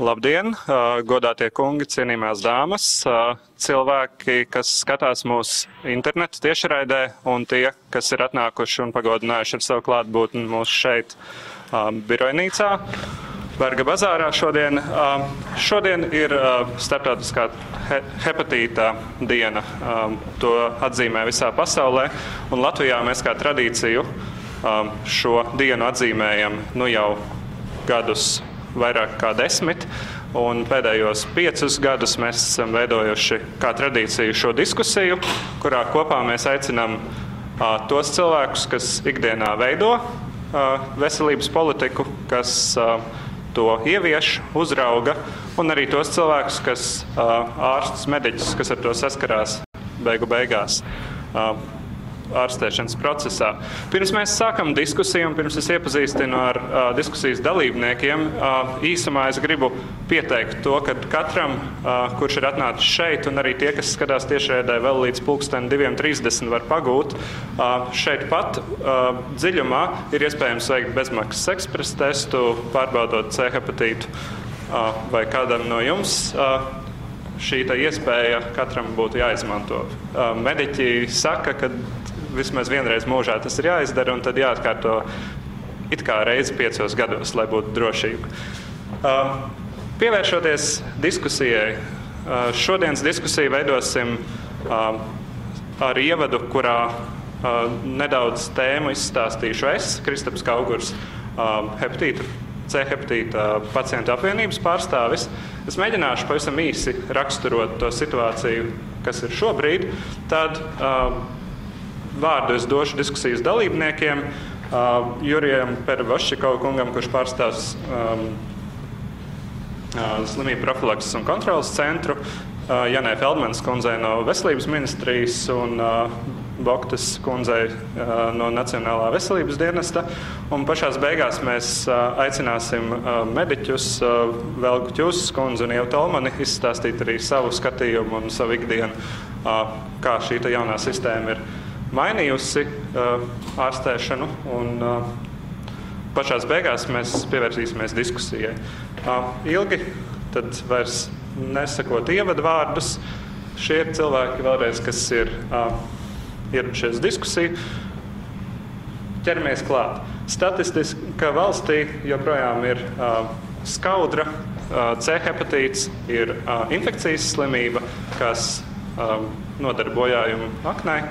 Labdien, godātie kungi, cienījamās dāmas, cilvēki, kas skatās mūsu internetu tiešraidē un tie, kas ir atnākuši un pagodinājuši ar savu klātbūtni mūsu šeit birojnīcā, Berga bazārā šodien. Šodien ir starptautiskā hepatīta diena, to atzīmē visā pasaulē, un Latvijā mēs kā tradīciju šo dienu atzīmējam jau gadus vairāk kā 10, un pēdējos 5 gadus mēs esam veidojuši kā tradīciju šo diskusiju, kurā kopā mēs aicinām tos cilvēkus, kas ikdienā veido veselības politiku, kas to ievieš, uzrauga, un arī tos cilvēkus, kas ārstus, mediķus, kas ar to saskarās beigās ārstēšanas procesā. Pirms mēs sākam diskusiju un pirms es iepazīstinu ar diskusijas dalībniekiem, īsumā es gribu pieteikt to, ka katram, kurš ir atnācis šeit, un arī tie, kas skatās tiešraidē vēl līdz 2:30 var pagūt, šeit pat dziļumā ir iespējams veikt bezmaksas ekspresa testu, pārbaudot C hepatītu, vai kādam no jums šī iespēja katram būtu jāizmanto. Mediķi saka, ka vismaz vienreiz mūžā tas ir jāizdara, un tad jāatkārto it kā reizi 5 gados, lai būtu drošība. Pievēršoties diskusijai, šodienas diskusiju veidosim ar ievadu, kurā nedaudz tēmu izstāstīšu es, Kristaps Kaugurs, C hepatīta pacientu apvienības pārstāvis. Es mēģināšu pavisam īsi raksturot to situāciju, kas ir šobrīd, tad vārdu es došu diskusijas dalībniekiem, Jurijam Pervoščikovu kungam, kurš pārstāvs slimību profilakses un kontrolas centru, Janai Feldmanas kundzei no Veselības ministrijas un Boktas kundzei no Nacionālā veselības dienesta. Un pašās beigās mēs aicināsim mediķus, Velgu Ķūsas kundzi un Ievu Tolmani izstāstīt arī savu skatījumu un savu ikdienu, kā šī jaunā sistēma ir mainījusi ārstēšanu, un pašās beigās mēs pievērsīsimies diskusijai. Ilgi tad vairs nesakot ievadu vārdus, šie ir cilvēki vēlreiz, kas ir ieradušies diskusiju. Ķeramies klāt. Statistiski valstī joprojām ir skaudra, C hepatīts ir infekcijas slimība, kas nodara bojājumu aknai.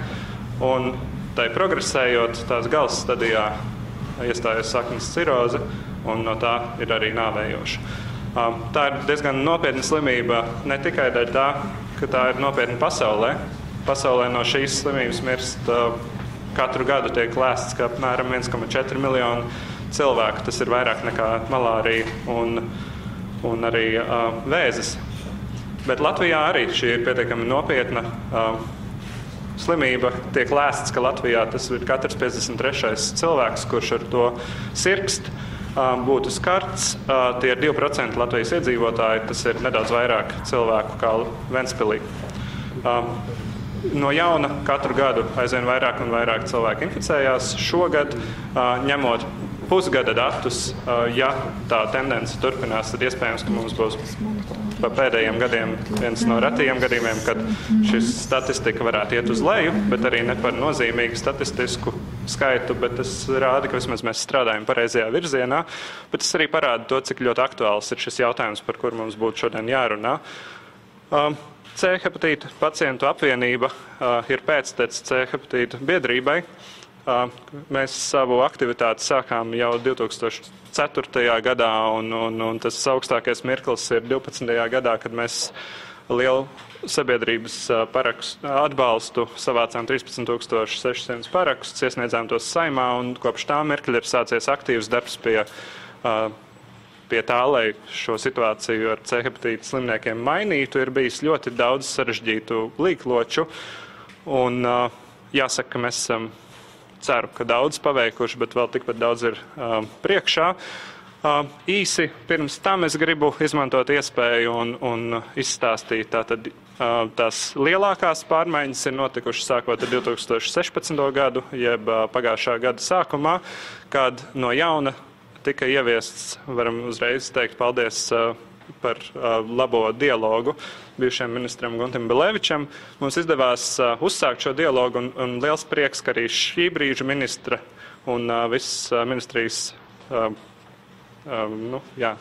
Un tai progresējot, tās galas stadijā iestājas saknes ciroze, un no tā ir arī nāvējoša. Tā ir diezgan nopietna slimība, ne tikai dēļ tā, ka tā ir nopietna pasaulē. Pasaulē no šīs slimības mirst katru gadu tiek lēsts, ka apmēram 1,4 miljonu cilvēku. Tas ir vairāk nekā malārija un arī vēzis. Bet Latvijā arī šī ir pietiekami nopietna slimība. Tiek lēsts, ka Latvijā tas ir katrs 53. cilvēks, kurš ar to sirkst, būtu skarts. Tie ir 2% Latvijas iedzīvotāji, tas ir nedaudz vairāk cilvēku kā Ventspilī. No jauna katru gadu aizvien vairāk un vairāk cilvēku inficējās. Šogad, ņemot pusgada datus, ja tā tendence turpinās, tad iespējams, ka mums būs pa pēdējiem gadiem viens no retajiem gadījumiem, kad šis statistika varētu iet uz leju, bet arī ne par nozīmīgu statistisku skaitu, bet tas rāda, ka vismaz mēs strādājam pareizajā virzienā, bet tas arī parāda to, cik ļoti aktuāls ir šis jautājums, par kur mums būtu šodien jārunā. C hepatīta pacientu apvienība ir pēctecis C hepatīta biedrībai. Mēs savu aktivitāti sākām jau 2004. gadā, un tas augstākais mirklis ir 12. gadā, kad mēs lielu sabiedrības atbalstu savācām 13,600 parakstus, iesniedzām tos Saeimā, un kopš tā mirkļa ir sācies aktīvs darbs pie tā, lai šo situāciju ar C hepatīta slimniekiem mainītu. Ir bijis ļoti daudz sarežģītu līkloču, un jāsaka, ka mēs esam, ceru, ka daudz paveikuši, bet vēl tikpat daudz ir priekšā. Īsi pirms tam es gribu izmantot iespēju un izstāstīt tās lielākās pārmaiņas ir notikušas sākot ar 2016. gadu, jeb pagājušā gada sākumā, kad no jauna tika ieviests, varam uzreiz teikt paldies par labo dialogu bijušajam ministram Guntim Bilevičam. Mums izdevās uzsākt šo dialogu un liels prieks, ka arī šī brīža ministra un visas ministrijas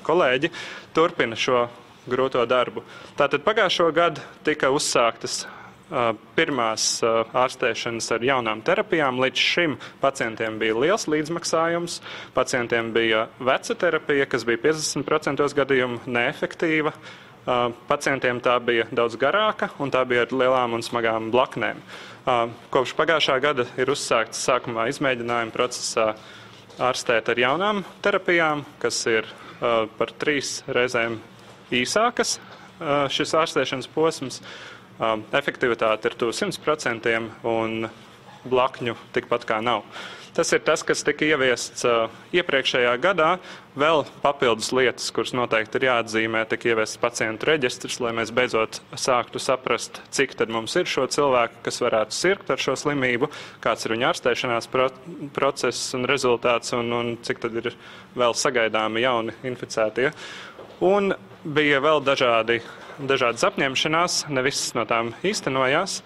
kolēģi turpina šo grūto darbu. Tātad pagājušo gadu tika uzsāktas pirmās ārstēšanas ar jaunām terapijām. Līdz šim pacientiem bija liels līdzmaksājums, pacientiem bija veca terapija, kas bija 50% gadījumu neefektīva, pacientiem tā bija daudz garāka un tā bija ar lielām un smagām blaknēm. Kopš pagājušā gada ir uzsākts sākumā izmēģinājuma procesā ārstēt ar jaunām terapijām, kas ir par 3 reizēm īsākas. Šis ārstēšanas posms efektivitāte ir tuvu 100% un blakņu tikpat kā nav. Tas ir tas, kas tika ieviests iepriekšējā gadā. Vēl papildus lietas, kuras noteikti ir jāatzīmē, tika ieviests pacientu reģistrs, lai mēs beidzot sāktu saprast, cik tad mums ir šo cilvēku, kas varētu sirgt ar šo slimību, kāds ir viņa ārstēšanās process un rezultāts un cik tad ir vēl sagaidāmi jauni inficētie. Un bija vēl dažādas apņemšanās, ne visas no tām īstenojās.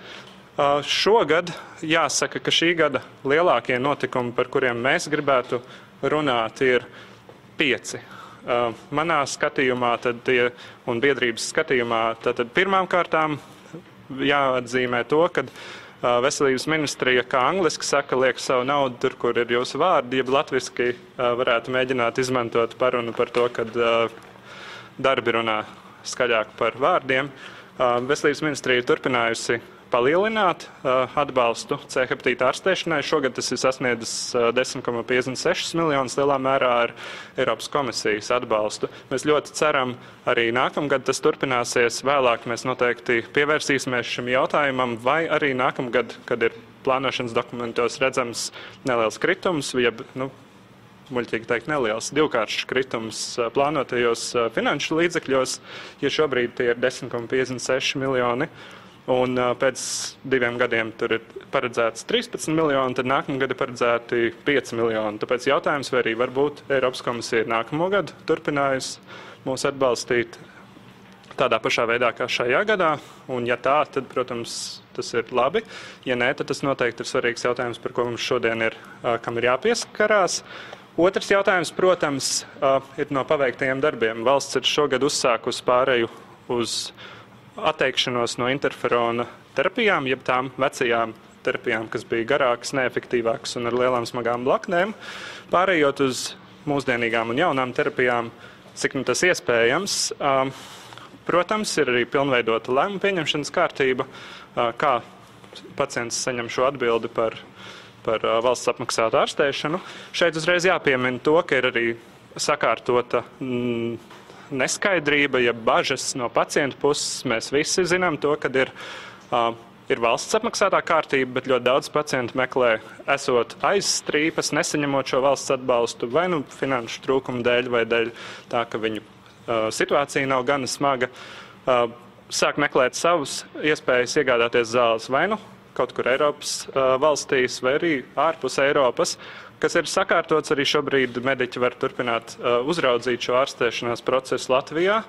Šogad jāsaka, ka šī gada lielākie notikumi, par kuriem mēs gribētu runāt, ir 5. Manā skatījumā un biedrības skatījumā tad pirmām kārtām jāatzīmē to, ka Veselības ministrija, kā angliski saka, liek savu naudu tur, kur ir jūsu vārdi, jeb latviski varētu mēģināt izmantot parunu par to, kad darbi runā skaļāk par vārdiem. Veselības ministrija ir turpinājusi palielināt atbalstu C hepatīta ārstēšanai. Šogad tas ir sasniedzis 10,56 miljonus lielā mērā ar Eiropas komisijas atbalstu. Mēs ļoti ceram, arī nākamgad tas turpināsies. Vēlāk mēs noteikti pievērsīsimies šim jautājumam, vai arī nākamgad, kad ir plānošanas dokumentos redzams neliels kritums, jeb, muļķīgi teikt, neliels divkāršs kritums plānotajos finanšu līdzekļos, ja šobrīd tie ir 10,56 miljoni. Un pēc 2 gadiem tur ir paredzēts 13 miljoni, tad nākamgad ir paredzēti 5 miljoni. Tāpēc jautājums, vai arī varbūt Eiropas komisija nākamo gadu turpinājusi mūs atbalstīt tādā pašā veidā kā šajā gadā. Un ja tā, tad, protams, tas ir labi. Ja nē, tad tas noteikti ir svarīgs jautājums, par ko mums šodien kam ir jāpieskarās. Otrs jautājums, protams, ir no paveiktajiem darbiem. Valsts ir šogad uzsākusi pāreju uz atteikšanos no interferona terapijām, jeb tām vecajām terapijām, kas bija garākas, neefektīvākas un ar lielām smagām blaknēm, pārējot uz mūsdienīgām un jaunām terapijām, cik tas iespējams. Protams, ir arī pilnveidota lēmuma pieņemšanas kārtība, kā pacients saņem šo atbildi par valsts apmaksātu ārstēšanu. Šeit uzreiz jāpiemina to, ka ir arī sakārtota neskaidrība, ja bažas no pacientu puses. Mēs visi zinām to, ka ir valsts apmaksātā kārtība, bet ļoti daudz pacientu meklē, esot aiz strīpas, nesaņemot šo valsts atbalstu vai finanšu trūkumu dēļ vai dēļ tā, ka viņu situācija nav gana smaga, sāk meklēt savus iespējas iegādāties zāles vai kaut kur Eiropas valstīs vai arī ārpus Eiropas, kas ir sakārtots. Arī šobrīd mediķi var turpināt uzraudzīt šo ārstēšanās procesu Latvijā.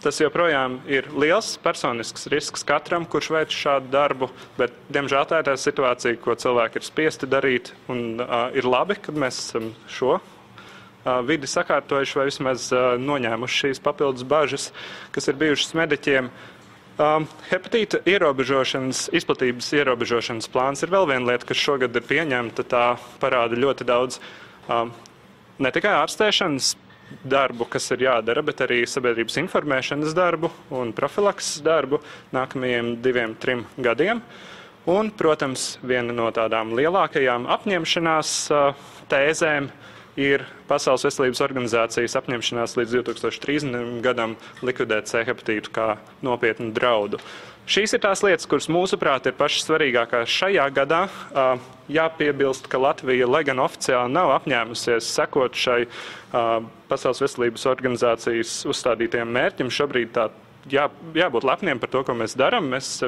Tas joprojām ir liels personisks risks katram, kurš veic šādu darbu, bet, diemžēl, tā ir tā situācija, ko cilvēki ir spiesti darīt, un ir labi, kad mēs esam šo vidi sakārtojuši vai vismaz noņēmuši šīs papildus bažas, kas ir bijušas mediķiem. Hepatīta izplatības ierobežošanas plāns ir vēl viena lieta, kas šogad ir pieņemta. Tā parāda ļoti daudz ne tikai ārstēšanas darbu, kas ir jādara, bet arī sabiedrības informēšanas darbu un profilakses darbu nākamajiem 2-3 gadiem. Un, protams, viena no tādām lielākajām apņemšanās tēzēm ir Pasaules veselības organizācijas apņemšanās līdz 2030. gadam likvidēt C hepatītu kā nopietnu draudu. Šīs ir tās lietas, kuras mūsuprāt ir pašas svarīgākās šajā gadā. Jāpiebilst, ka Latvija, lai gan oficiāli nav apņēmusies sekot šai Pasaules veselības organizācijas uzstādītajiem mērķim, šobrīd jābūt lepniem par to, ko mēs darām. Mēs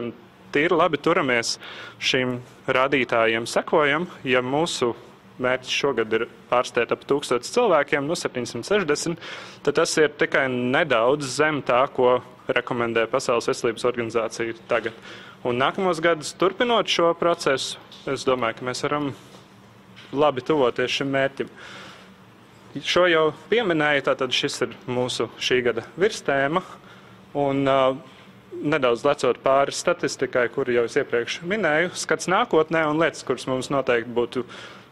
tīri labi turamies šīm rādītājiem, sekojam. Ja mūsu mērķis šogad ir ārstēt ap 1000 cilvēkiem, 760, tad tas ir tikai nedaudz zem tā, ko rekomendē Pasaules veselības organizācija tagad. Un nākamos gadus turpinot šo procesu, es domāju, ka mēs varam labi tuvoties šim mērķim. Šo jau pieminēju, tātad šis ir mūsu šī gada virstēma, un nedaudz lecot pāri statistikai, kuru jau es iepriekš minēju, skats nākotnē un lietas, kuras mums noteikti būtu,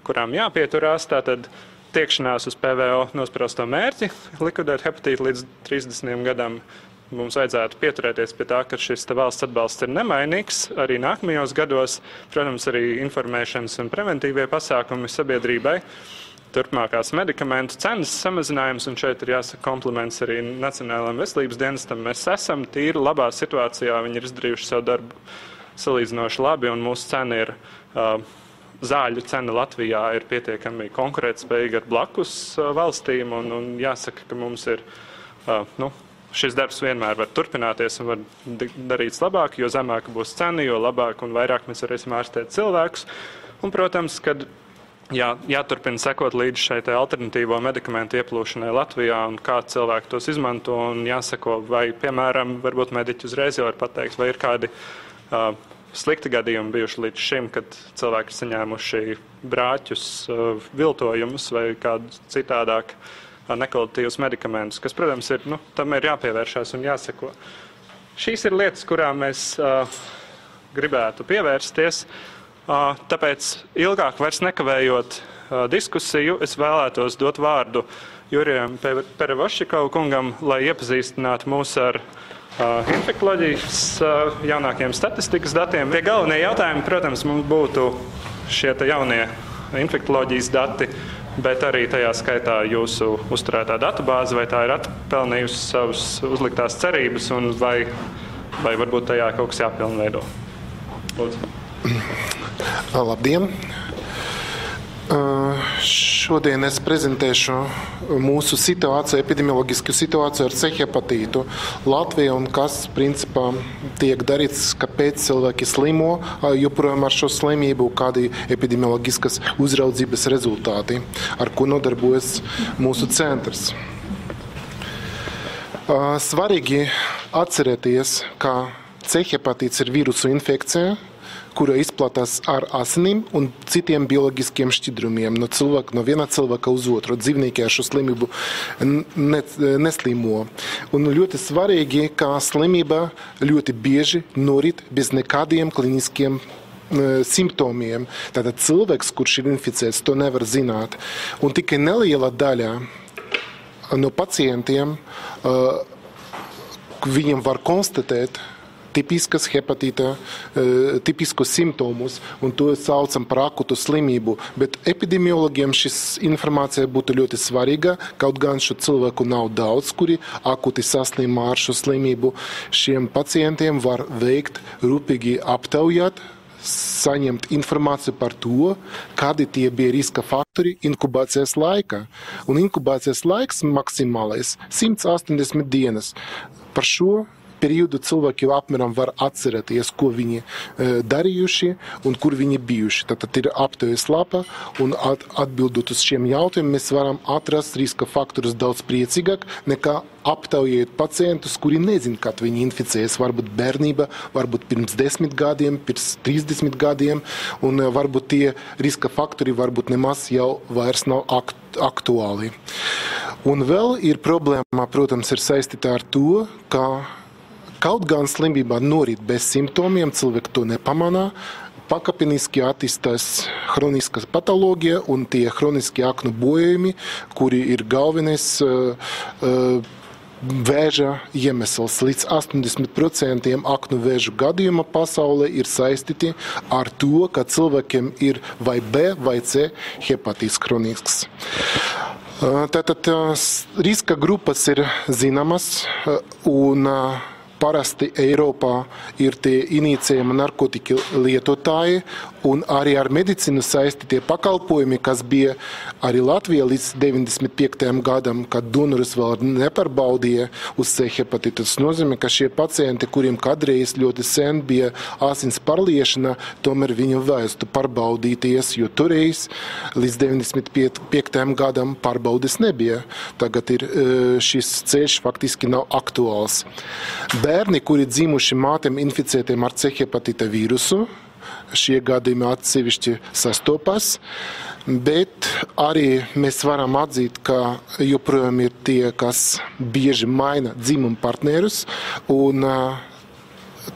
kurām jāpieturās, tātad tiekšanās uz PVO nosprausto mērķi, likvidēt hepatītu līdz 30 gadam. Mums vajadzētu pieturēties pie tā, ka šis valsts atbalsts ir nemainīgs arī nākamajos gados, protams, arī informēšanas un preventīvie pasākumi sabiedrībai. Turpmākās medikamentu cenas samazinājums, un šeit ir jāsaka kompliments arī Nacionālajam veselības dienestam. Mēs esam tīri labā situācijā, viņi ir izdarījuši savu darbu salīdzinoši labi, un mūsu cena ir, zāļu cena Latvijā ir pietiekami konkurētspējīga ar blakus valstīm, un jāsaka, ka mums ir, šis darbs vienmēr var turpināties un var darīts labāk, jo zemāka būs cena, jo labāk un vairāk mēs varēsim ārstēt cilvēkus. Un, protams, kad jāturpina sekot līdz šai alternatīvo medikamentu ieplūšanai Latvijā un kā cilvēki tos izmanto un jāseko, vai, piemēram, varbūt mediķi uzreiz jau var pateikt, vai ir kādi slikti gadījumi bijuši līdz šim, kad cilvēki ir saņēmuši brāķus, viltojumus vai kādu citādāk nekvalitatīvus medikamentus, kas, protams, ir, tam ir jāpievēršās un jāseko. Šīs ir lietas, kurām mēs gribētu pievērsties. Tāpēc ilgāk vairs nekavējot diskusiju, es vēlētos dot vārdu Jurijam Perevoščikovu kungam, lai iepazīstinātu mūs ar infektoloģijas jaunākiem statistikas datiem. Tie galvenie jautājumi, protams, mums būtu šie jaunie infektoloģijas dati, bet arī tajā skaitā jūsu uzturētā datubāze, vai tā ir atpelnījusi savas uzliktās cerības, un vai varbūt tajā kaut kas jāpilnveido. Lūdzu. Labdien! Šodien es prezentēšu mūsu situāciju, epidemioloģisku situāciju ar C hepatītu Latvijā un kas, principā, tiek darīts, kāpēc cilvēki slimo joprojām ar šo slimību, kādi epidemioloģiskas uzraudzības rezultāti, ar ko nodarbojas mūsu centrs. Svarīgi atcerēties, ka C hepatīts ir vīrusu infekcija, kura izplatās ar asinīm un citiem bioloģiskiem šķidrumiem no viena cilvēka uz otru. Dzīvnieki ar šo slimību neslimo. Un ļoti svarīgi, ka slimība ļoti bieži norit bez nekādiem kliniskiem simptomiem. Tātad cilvēks, kurš ir inficēts, to nevar zināt. Un tikai neliela daļa no pacientiem viņiem var konstatēt tipiskas hepatīta, tipiskus simptomus, un to saucam par akutu slimību. Bet epidemiologiem šis informācija būtu ļoti svarīga, kaut gan šo cilvēku nav daudz, kuri akuti saslimā ar šo slimību. Šiem pacientiem var veikt rūpīgi aptaujāt, saņemt informāciju par to, kādi tie bija riska faktori inkubācijas laikā. Un inkubācijas laiks maksimālais 180 dienas. Par šo periodu cilvēki jau apmēram var atcerēties, ko viņi darījuši un kur viņi bijuši. Tad ir aptaujas lapa, un atbildot uz šiem jautājumiem, mēs varam atrast riska faktorus daudz priecīgāk, nekā aptaujēt pacientus, kuri nezin, kad viņi inficējas. Varbūt bērnība, varbūt pirms 10 gadiem, pirms 30 gadiem, un varbūt tie riska faktori varbūt nemaz jau vairs nav aktuāli. Un vēl ir problēma, protams, ir saistīta ar to, ka kaut gan slimība norit bez simptomiem, cilvēki to nepamanā, pakāpeniski attīstās hroniskā patoloģija un tie hroniski aknu bojājumi, kuri ir galvenais vēža iemesls. Līdz 80% aknu vēžu gadījuma pasaulē ir saistīti ar to, ka cilvēkiem ir vai B vai C hepatīts hronisks. Tātad riska grupas ir zināmas, un parasti Eiropā ir tie inicējuma narkotika lietotāji un arī ar medicīnu saistītie pakalpojumi, kas bija arī Latvijā līdz 95. gadam, kad donorus vēl nepārbaudīja uz C hepatītu. Tas nozīmē, ka šie pacienti, kuriem kādreiz ļoti sen bija asins pārliešana, tomēr viņu vajadzētu pārbaudīties, jo toreiz līdz 95. gadam pārbaudes nebija. Tagad ir šis ceļš faktiski nav aktuāls. Bērni, kuri dzimuši mātēm inficētiem ar C hepatīta vīrusu, šie gadījumi atsevišķi sastopas, bet arī mēs varam atzīt, ka joprojām ir tie, kas bieži maina dzimumu partnerus, un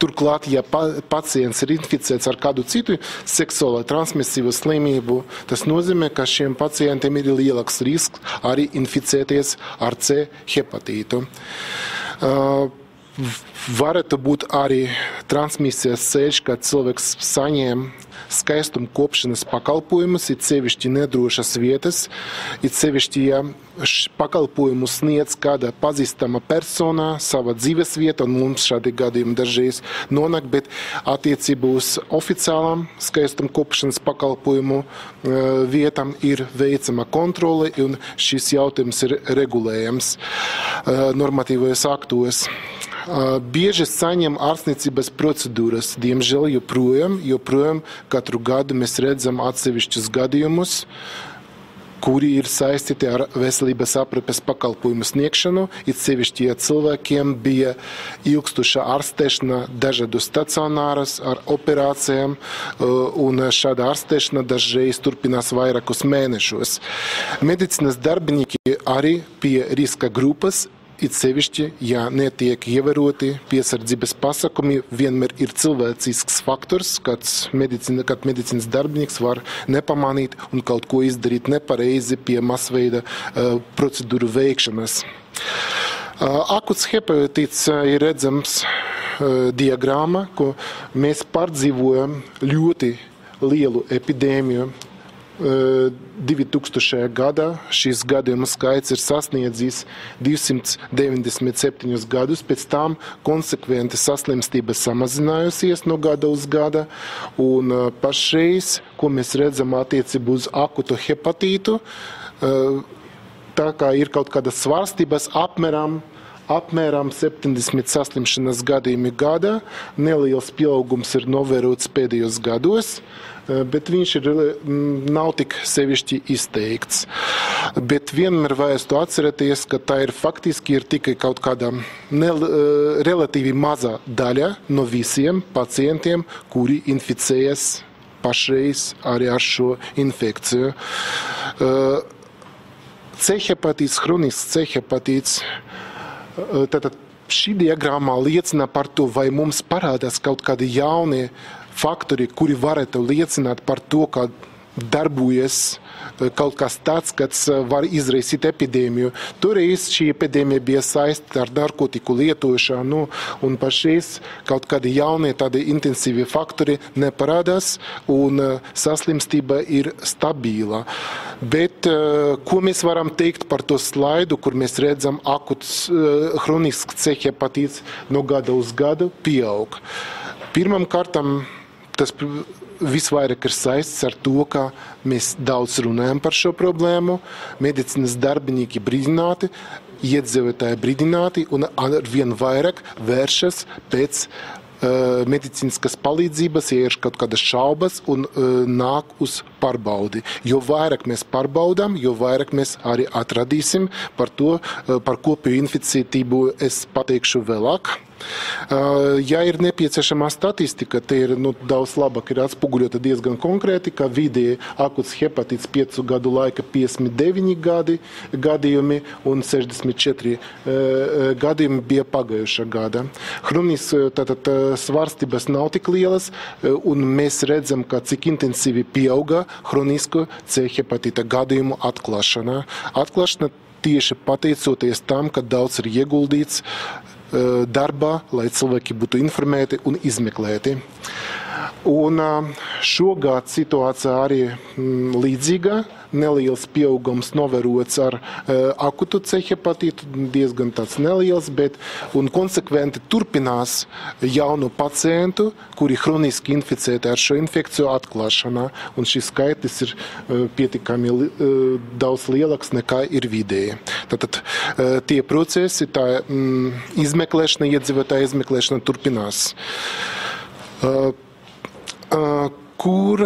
turklāt, ja pacients ir inficēts ar kādu citu seksuālo transmisīvu slimību, tas nozīmē, ka šiem pacientiem ir lielāks risks arī inficēties ar C hepatītu. Varētu būt arī transmisijas ceļš, kad cilvēks saņem skaistuma kopšanas pakalpojumus, it sevišķi nedrošas vietas, it sevišķi, ja pakalpojumu sniedz kāda pazīstama persona, sava dzīves vieta, un mums šādi gadījumi dažreiz nonāk, bet attiecībā uz oficiālām skaistuma kopšanas pakalpojumu vietām ir veicama kontrole, un šis jautājums ir regulējams normatīvajos aktos. Bieži saņem ārstniecības procedūras, diemžēl joprojām katru gadu mēs redzam atsevišķus gadījumus, kuri ir saistīti ar veselības aprūpes pakalpojumu sniegšanu, it sevišķi, ja cilvēkiem bija ilgstoša ārstēšana dažādu stacionārus ar operācijām, un šāda ārstēšana dažreiz turpinās vairākus mēnešus. Medicīnas darbinieki arī pie riska grupas, it sevišķi, ja netiek ievēroti piesardzības pasākumi, vienmēr ir cilvēcisks faktors, kad medicīnas darbinieks var nepamanīt un kaut ko izdarīt nepareizi pie masveida procedūru veikšanas. Akuts hepatīts ir redzams diagrāma, ko mēs pārdzīvojam ļoti lielu epidēmiju. 2000. gadā šis gadījumu skaits ir sasniedzis 297 gadus, pēc tam konsekventi saslimstība samazinājusies no gada uz gada, un pašreiz, ko mēs redzam attiecībā uz akutu hepatītu, tā kā ir kaut kādas svārstības apmēram 70 saslimšanas gadījumi gadā, neliels pieaugums ir novērots pēdējos gados, bet viņš nav tik sevišķi izteikts. Bet vienmēr vajadzētu atcerēties, ka tā ir faktiski tikai kaut kāda relatīvi maza daļa no visiem pacientiem, kuri inficējas pašreiz arī ar šo infekciju. C hepatīts, hronisks C hepatīts, tātad šī diagrāmā liecina par to, vai mums parādās kaut kādi jauni faktori, kuri varētu liecināt par to, ka darbojas kaut kas tāds, kas var izraisīt epidēmiju. Toreiz šī epidēmija bija saistīta ar narkotiku lietošanu, un pašreiz kaut kādi jaunie tādi intensīvi faktori neparādās, un saslimstība ir stabila. Bet ko mēs varam teikt par to slaidu, kur mēs redzam akuts hronisks C hepatīts no gada uz gadu pieaug? Pirmam kārtam tas visvairāk ir saistīts ar to, ka mēs daudz runājam par šo problēmu, medicīnas darbinieki brīdināti, iedzīvotāji brīdināti un arvien vairāk vēršas pēc medicīniskas palīdzības, ja ir kaut kādas šaubas un nāk uz pārbaudi. Jo vairāk mēs pārbaudām, jo vairāk mēs arī atradīsim par to, par kopēju inficētību es pateikšu vēlāk. Ja ir nepieciešama statistika, te ir daudz labāk ir atspoguļota diezgan konkrēti, ka vidēji akuts hepatīts 5 gadu laika 59 gadījumi un 64 gadījumi bija pagājušā gada. Hronis, tātad svārstības nav tik lielas, un mēs redzam, ka cik intensīvi pieauga hronisku C hepatīta gadījumu atklāšana. Atklāšana tieši pateicoties tam, ka daudz ir ieguldīts darbā, lai cilvēki būtu informēti un izmeklēti. Un šogad situācija arī līdzīga. Neliels pieaugums novērots ar akutu C hepatītu, diezgan tāds neliels, bet un konsekventi turpinās jaunu pacientu, kuri hroniski inficēti ar šo infekciju atklāšanā. Un šis skaitlis ir pietiekami daudz lielāks nekā ir vidēji. Tātad tie procesi, tā izmeklēšana, iedzīvotāja izmeklēšana turpinās. Kur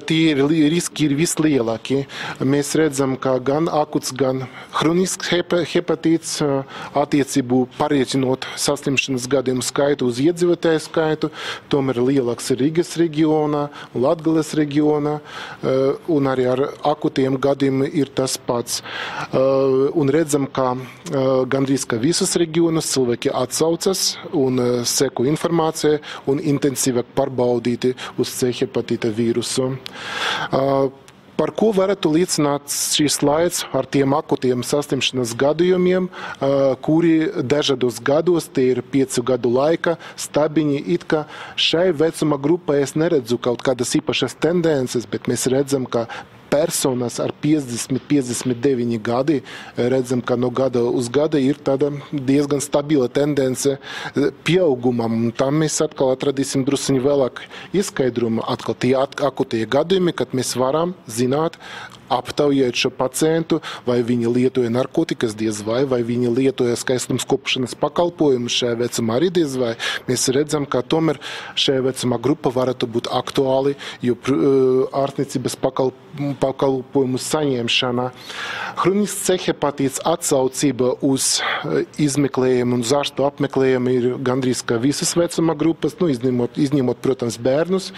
tie riski ir vislielākie. Mēs redzam, ka gan akuts, gan hronisks hepatīts attiecību parēķinot saslimšanas gadījumu skaitu uz iedzīvotāju skaitu, tomēr lielāks ir Rīgas reģionā, Latgales reģionā, un arī ar akutiem gadījumiem ir tas pats. Un redzam, ka gandrīz ka visus reģionus cilvēki atsaucas un seko informāciju un intensīvāk pārbaudīti uz C hepatīta vīrusu. Par ko varētu liecināt šīs slaids ar tiem akutiem saslimšanas gadījumiem, kuri dažādos gados, tie ir 5 gadu laika, stabiņi, it kā šai vecuma grupai es neredzu kaut kādas īpašas tendences, bet mēs redzam, ka personas ar 50-59 gadi, redzam, ka no gada uz gada ir tāda diezgan stabila tendence pieaugumam. Tam mēs atkal atradīsim drusiņu vēlāk izskaidrumu. Atkal tie akutie gadījumi, kad mēs varam zināt, aptaujot šo pacientu, vai viņi lietoja narkotikas diez vai viņi lietoja skaistums kopšanas pakalpojumus šajā vecumā arī diez vai. Mēs redzam, ka tomēr šajā vecumā grupa varētu būt aktuāli, jo ārstniecības pakalpojumu saņemšana. Hronisks C hepatīts atsaucība uz izmeklējumu un zārstu apmeklējumu ir gandrīz kā visas vecuma grupas, izņemot, protams, bērnus.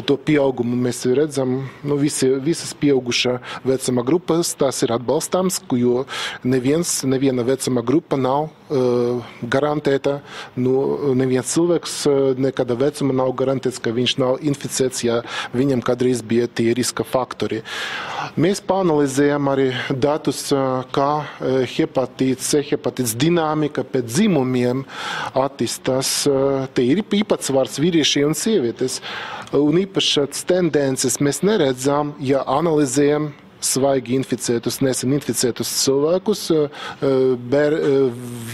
To pieaugumu mēs redzam, visas pieaugušā vecuma grupas, tās ir atbalstāms, jo neviena vecuma grupa nav garantēta, neviens cilvēks nekāda vecuma nav garantēts, ka viņš nav inficēts, ja viņam kādreiz bija tie riska faktori. Mēs pāanalizējam arī datus, kā hepatīts, C hepatīts dinamika pēc dzimumiem attīstās. Te ir īpatsvars vīrieši un sievietes, un īpašas tendences mēs neredzam, ja analizējam svaigi inficētus, nesen inficētus cilvēkus,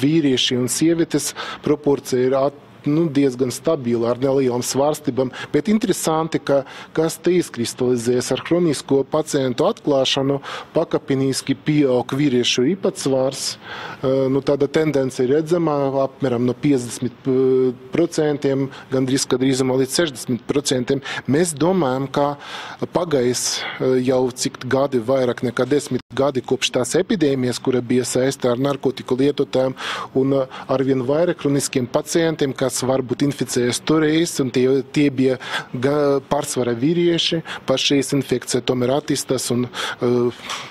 vīrieši un sievietes proporcija ir diezgan stabila ar nelielām svārstībām, bet interesanti, ka kas te izkristalizējas ar hronisko pacientu atklāšanu, pakāpeniski pieaug vīriešu īpatsvars. Tāda tendence ir redzama apmēram no 50%, gandrīz drīzumā līdz 60%. Mēs domājam, ka pagājis jau cik gadi, vairāk nekā 10 gadi kopš tās epidēmijas, kura bija saistā ar narkotiku lietotājiem un arvien vairāk hroniskiem pacientiem, kas varbūt inficējas toreiz, un tie bija pārsvara vīrieši, par šīs infekcija tomēr attīstās, un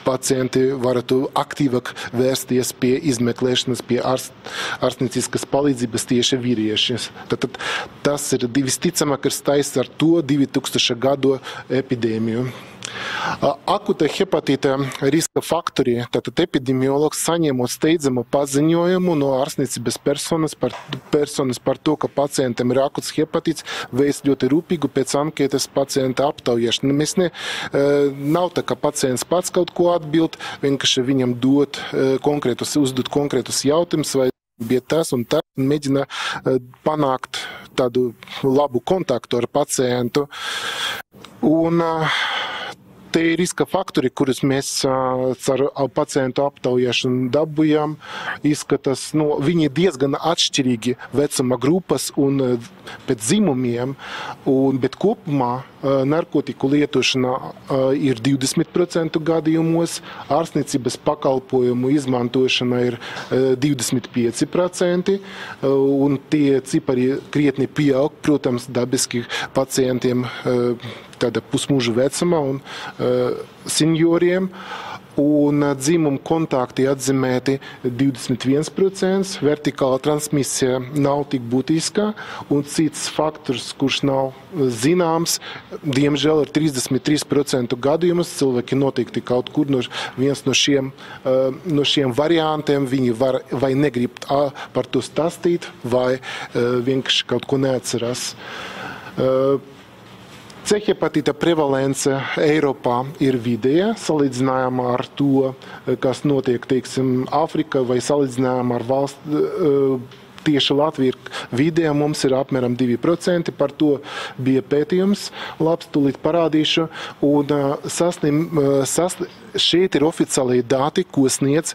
pacienti varētu aktīvāk vērsties pie izmeklēšanas, pie ārstnieciskas palīdzības tieši vīrieši. Tad tas ir visticamāk ir saistīts ar to 2000. gadu epidēmiju. Akuta hepatīta riska faktori, tātad epidemiologs saņemot steidzamu paziņojumu no ārstniecības personas par to, ka pacientam ir akuts hepatīts, veic ļoti rūpīgu pēc anketas pacienta aptaujāšanu. Nav tā, ka pacients pats kaut ko atbild, vienkārši viņam uzdot konkrētus jautājumus, vai bija tas un tā, un mēģina panākt tādu labu kontaktu ar pacientu. Un te ir riska faktori, kurus mēs ar pacientu aptaujāšanu dabujam, izskatās, viņi ir diezgan atšķirīgi vecuma grupas un pēc dzimumiem, bet kopumā narkotiku lietošana ir 20% gadījumos, ārstniecības pakalpojumu izmantošana ir 25%, un tie cipari krietni pieaug, protams, dabiski pacientiem tāda pusmūža vecuma un senioriem, un dzimumu kontakti atzīmēti 21%, vertikāla transmisija nav tik būtiska, un cits faktors, kurš nav zināms, diemžēl ir 33% gadījumus, cilvēki noteikti kaut kur viens no šiem variantiem, viņi var vai negrib par to stāstīt, vai vienkārši kaut ko neatcerās. C hepatīta prevalence Eiropā ir vidēja, salīdzinājumā ar to, kas notiek, teiksim, Āfrikā vai salīdzinājumā ar valsts. Tieši Latvija vidējā mums ir apmēram 2%, par to bija pētījums, labs, tūlīt parādīšu, un šeit ir oficiālie dati, ko sniedz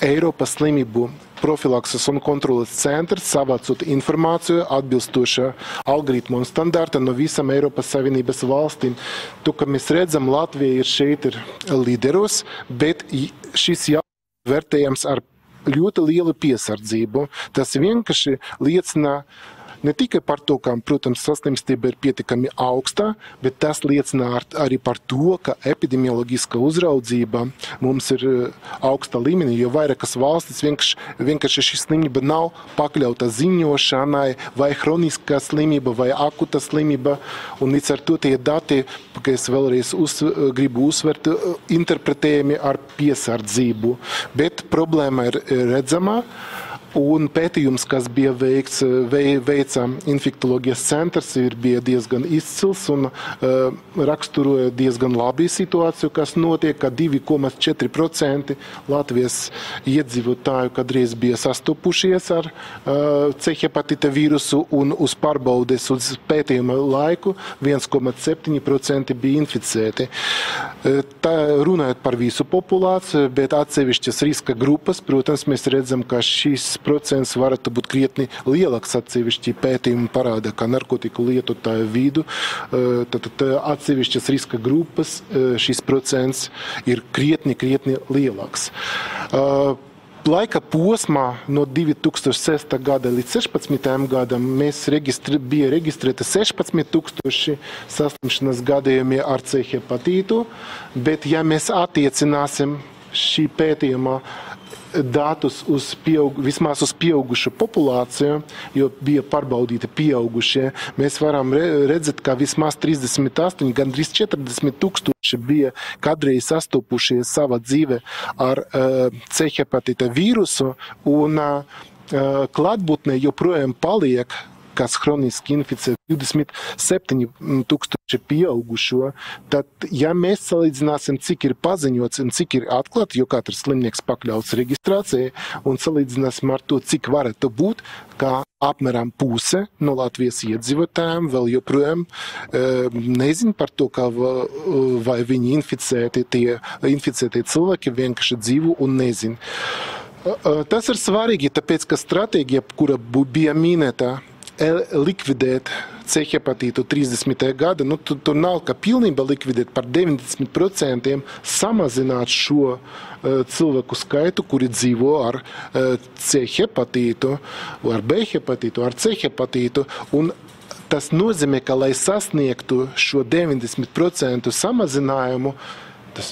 Eiropas slimību profilakses un kontroles centrs, savācot informāciju atbilstoša algoritmu un standarta no visam Eiropas Savienības valstīm. To, ka mēs redzam, Latvija šeit ir līderos, bet šis jau vērtējams ar ļoti lielu piesardzību. Tas vienkārši liecina ne tikai par to, ka, protams, saslimstība ir pietiekami augsta, bet tas liecina arī par to, ka epidemioloģiska uzraudzība mums ir augsta līmenī, jo vairākas valstis vienkārši šī slimība nav pakļauta ziņošanai, vai hroniskā slimība, vai akuta slimība, un līdz ar to tie dati, ka es vēlreiz gribu uzsvert, interpretējami ar piesardzību, bet problēma ir redzama. Un pētījums, kas bija veica infektoloģijas centrs, bija diezgan izcils un raksturoja diezgan labi situāciju, kas notiek, ka 2,4% Latvijas iedzīvotāju kādreiz bija sastopušies ar C hepatīta vīrusu un uz pārbaudes uz pētījuma laiku 1,7% bija inficēti. Tā runājot par visu populāciju, bet atsevišķas riska grupas, protams, mēs redzam, ka šis procents varētu būt krietni lielāks. Atsevišķi pētījumi parāda, ka narkotiku lietotāju vidu, tad atsevišķas riska grupas šis procents ir krietni lielāks. Laika posmā no 2006. gada līdz 16. gadam bija reģistrēta 16,000 saslimšanas gadījumi ar C hepatītu, bet ja mēs attiecināsim šī pētījuma datus vismaz uz pieaugušu populāciju, jo bija pārbaudīti pieaugušie, mēs varam redzēt, ka vismaz 38, gandrīz 40 tūkstoši bija kādreiz sastopušies savā dzīvē ar C hepatīta vīrusu, un klātbūtne joprojām paliek, kas hroniski inficē 27 tūkstoši pieaugušo, tad, ja mēs salīdzināsim, cik ir paziņots un cik ir atklāti, jo katrs slimnieks pakļauts reģistrācijai, un salīdzināsim ar to, cik varētu būt, kā apmēram puse no Latvijas iedzīvotājiem vēl joprojām nezin par to, vai viņi inficētie cilvēki vienkārši dzīvo un nezin. Tas ir svarīgi, tāpēc, ka stratēģija, kura bija minēta, likvidēt C hepatītu 30. gada, tur nav kā pilnībā likvidēt par 90% samazināt šo cilvēku skaitu, kuri dzīvo ar C hepatītu, ar B hepatītu, ar C hepatītu, un tas nozīmē, ka, lai sasniegtu šo 90% samazinājumu,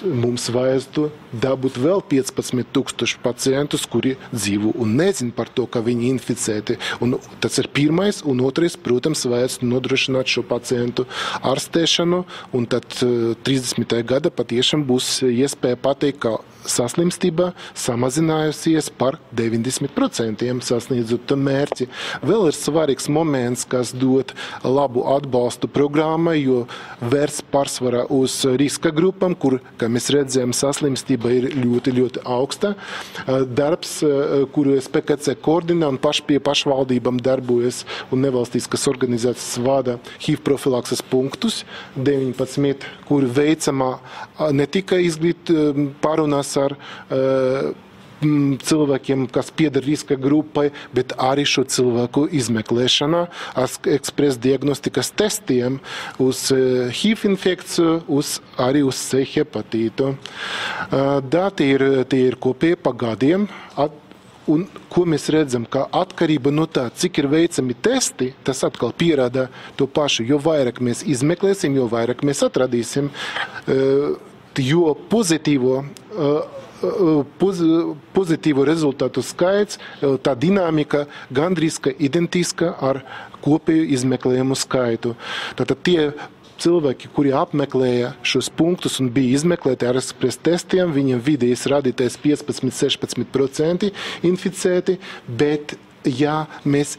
mums vajadzētu dabūt vēl 15,000 pacientus, kuri dzīvo un nezin par to, ka viņi inficēti. Un tas ir pirmais, un otrais, protams, vajadzētu nodrošināt šo pacientu ārstēšanu, un tad 30. gada patiešām būs iespēja pateikt, ka saslimstība samazinājusies par 90%, sasniedzot mērķi. Vēl ir svarīgs moments, kas dod labu atbalstu programmai, jo vērsts pārsvarā uz riska grupām, kur, kā mēs redzējām, saslimstība ir ļoti augsta. Darbs, kuru SPKC koordinē un pie pašvaldībām darbojas un nevalstiskas organizācijas vada HIV profilakses punktus, 19, kuri veicamā ne tikai pārunās ar cilvēkiem, kas pieder riska grupai, bet arī šo cilvēku izmeklēšanā ar ekspres diagnostikas testiem uz HIV infekciju, arī uz C hepatītu. Dati ir kopēji pa gadiem. Un ko mēs redzam, ka atkarība no tā, cik ir veicami testi, tas atkal pierāda to pašu. Jo vairāk mēs izmeklēsim, jo vairāk mēs atradīsim, jo pozitīvo rezultātu skaits, tā dinamika gandrīz identiska ar kopēju izmeklējumu skaitu. Tātad tie cilvēki, kuri apmeklēja šos punktus un bija izmeklēti ar ekspres testiem, viņiem vidējais rādītais 15–16% inficēti, bet ja mēs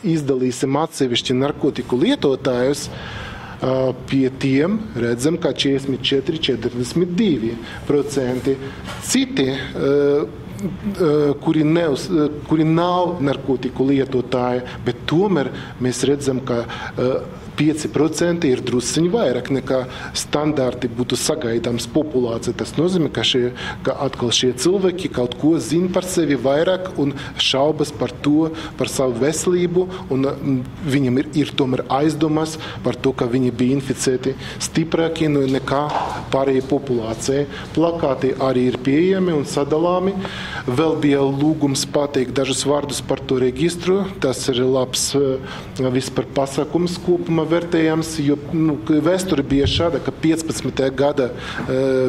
izdalīsim atsevišķi narkotiku lietotājus, Pie tiem redzam, ka 44-42%. Citi, kuri nav narkotiku lietotāji, bet tomēr mēs redzam, ka 5% ir drusciņi vairāk nekā standarti būtu sagaidāms populācija. Tas nozīmē, ka atkal šie cilvēki kaut ko zina par sevi vairāk un šaubas par to, par savu veselību, un viņam ir tomēr aizdomas par to, ka viņi bija inficēti stiprāki nekā pārējie populācija. Plakāti arī ir pieejami un sadalāmi. Vēl bija lūgums pateikt dažus vārdus par to registru. Tas ir labs vispār pasākums kopumā vērtējams, jo vēsture bija šāda, ka 15. gada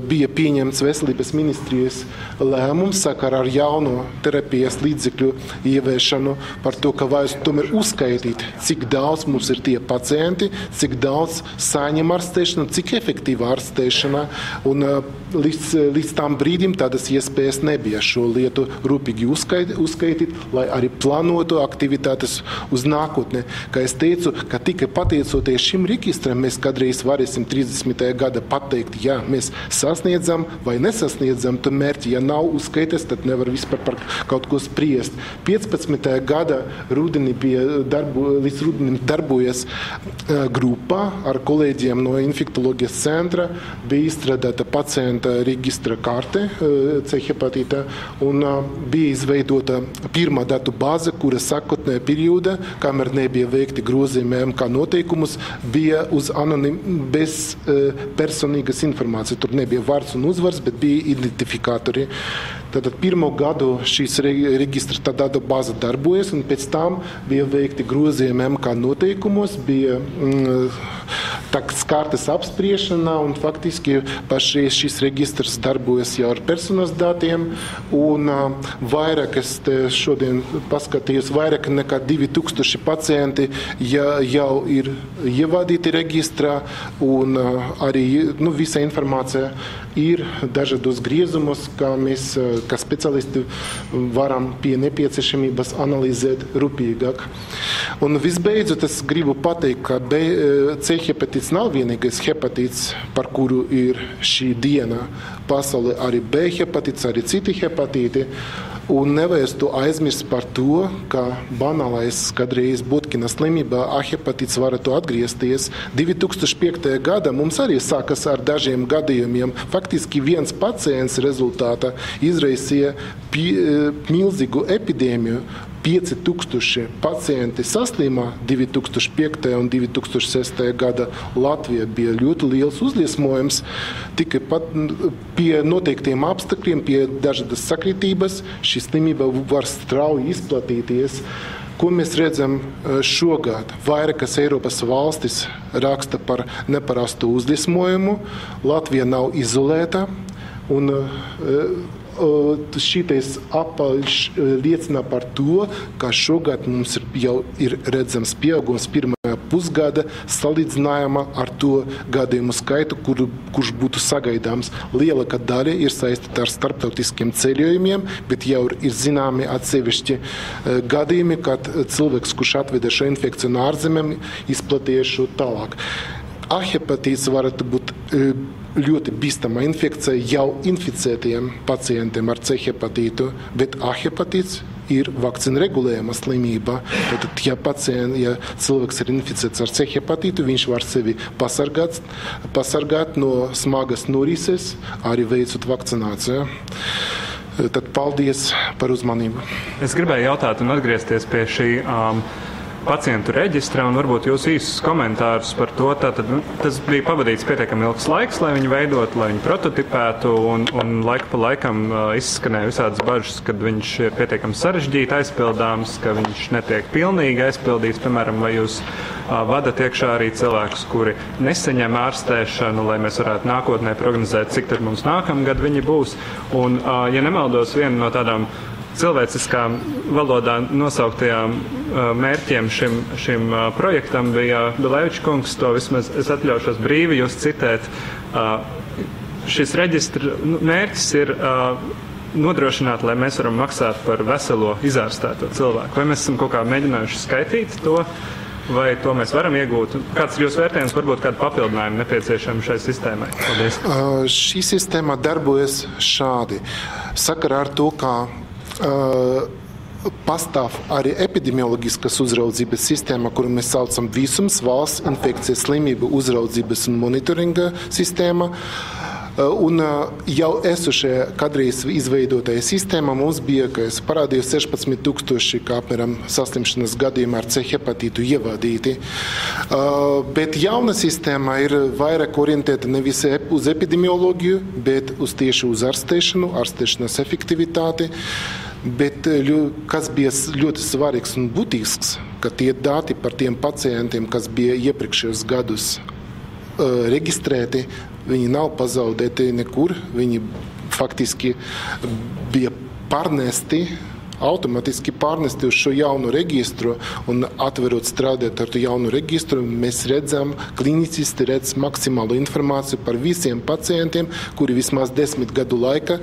bija pieņemts veselības ministrijas lēmums sakarā ar jauno terapijas līdzekļu ieviešanu par to, ka vajag tomēr uzskaitīt, cik daudz mums ir tie pacienti, cik daudz saņem ārstēšana, cik efektīva ārstēšana, un līdz tam brīdim tādas iespējas nebija šo lietu rūpīgi uzskaitīt, lai arī plānotu aktivitātes uz nākotnē. Kā es teicu, ka tikai pateicoties šim registram, mēs kādreiz varēsim 30. gada pateikt, ja mēs sasniedzam vai nesasniedzam to mērķi. Ja nav uzskaites, tad nevar vispār par kaut ko spriest. 15. gada rudenī līdz rudenim darbojas grupā ar kolēģiem no infektoloģijas centra, bija izstrādāta pacienta registra karte C hepatīta un bija izveidota pirmā datu bāze, kura sākotnējā periodā, kamēr nebija veikti grozījumi MK noteikumus, bija uz bez personīgas informācijas. Tur nebija vārds un uzvars, bet bija identifikātori. Tātad pirmo gadu šīs registra datu bāze darbojas, un pēc tam bija veikti grozījumi MK noteikumos, bija kartes apspriešana, un faktiski pašreiz šis registrs darbojas jau ar personas datiem, un vairāk, es šodien paskatījos, vairāk nekā 2000 pacienti jau ir ievadīti registrā, un arī visa informācija ir dažādos griezumos, kā mēs, kā speciālisti, varam pie nepieciešamības analizēt rūpīgāk. Un visbeidzot, es gribu pateikt, ka C hepatīts nav vienīgais hepatīts, par kuru ir šī diena. Pasaulē arī B hepatīts, arī citi hepatīti. Un nevajag to aizmirst par to, ka banālais kādreiz Botkina slimībā A hepatīts varētu atgriezties. 2005. gada mums arī sākas ar dažiem gadījumiem. Faktiski viens pacients rezultātā izraisīja milzīgu epidēmiju. 5000 pacienti saslima 2005. un 2006. gada Latvijā bija ļoti liels uzliesmojums. Tikai pat pie noteiktiem apstākļiem, pie dažādas sakritības, šī slimība var strauji izplatīties. Ko mēs redzam šogad? Vairākas Eiropas valstis raksta par neparastu uzliesmojumu. Latvija nav izolēta. Un šitais apaļš liecina par to, ka šogad mums jau ir redzams pieaugums pirmajā pusgada salīdzinājumā ar to gadījumu skaitu, kurš būtu sagaidāms. Lielākā daļa ir saistīta ar starptautiskiem ceļojumiem, bet jau ir zināmi atsevišķi gadījumi, kad cilvēks, kurš atveda šo infekciju no ārzemēm, izplatīja šo tālāk. A hepatīts varētu būt ļoti bīstama infekcija jau inficētiem pacientiem ar C hepatītu, bet A hepatīts ir vakcīna regulējama slimība. Tātad, ja cilvēks ir inficēts ar C hepatītu, viņš var sevi pasargāt no smagas norises, arī veicot vakcināciju. Tad paldies par uzmanību. Es gribēju jautāt un atgriezties pie šī pacientu reģistra un varbūt jūs īsus komentārus par to. Tātad, tas bija pavadīts pietiekami ilgs laiks, lai viņi veidot, lai viņi prototipētu un laiku pa laikam izskanēja visādas bažas, kad viņš ir pietiekami sarežģīti aizpildāms, ka viņš netiek pilnīgi aizpildīts. Piemēram, vai jūs vadat iekšā arī cilvēkus, kuri nesaņem ārstēšanu, lai mēs varētu nākotnē prognozēt, cik tad mums nākamgad viņi būs. Un, ja nemaldos, viena no tādām cilvēciskām valodā nosauktajām mērķiem šim projektam bija Bilevičs kungs, to vismaz es atļaušos brīvi jūs citēt. Šis reģistra mērķis ir nodrošināt, lai mēs varam maksāt par veselo izārstēto cilvēku. Vai mēs esam kaut kā mēģinājuši skaitīt to? vai to mēs varam iegūt? Kāds ir jūsu vērtējums, varbūt kādu papildinājumu nepieciešami šai sistēmai? Paldies. Šī sistēma darbojas šādi. Sakarā ar to, ka pastāv arī epidemioloģiskas uzraudzības sistēma, kuru mēs saucam visums, valsts infekcijas slimību uzraudzības un monitoringa sistēma. Un jau esošajā kādreiz izveidotajā sistēmā mums bija, ka parādījās 16,000 kā apmēram saslimšanas gadījumā ar C hepatītu ievadīti. Bet jauna sistēma ir vairāk orientēta nevis uz epidemioloģiju, bet uz tieši uz ārstēšanu, ārstēšanas efektivitāti. Bet kas bija ļoti svarīgs un būtisks, ka tie dati par tiem pacientiem, kas bija iepriekšējos gadus reģistrēti, viņi nav pazaudēti nekur, viņi faktiski bija pārnesti, automātiski pārnesti uz šo jaunu registru un atverot strādāt ar to jaunu registru, mēs redzam, klinicisti redz maksimālu informāciju par visiem pacientiem, kuri vismaz 10 gadu laika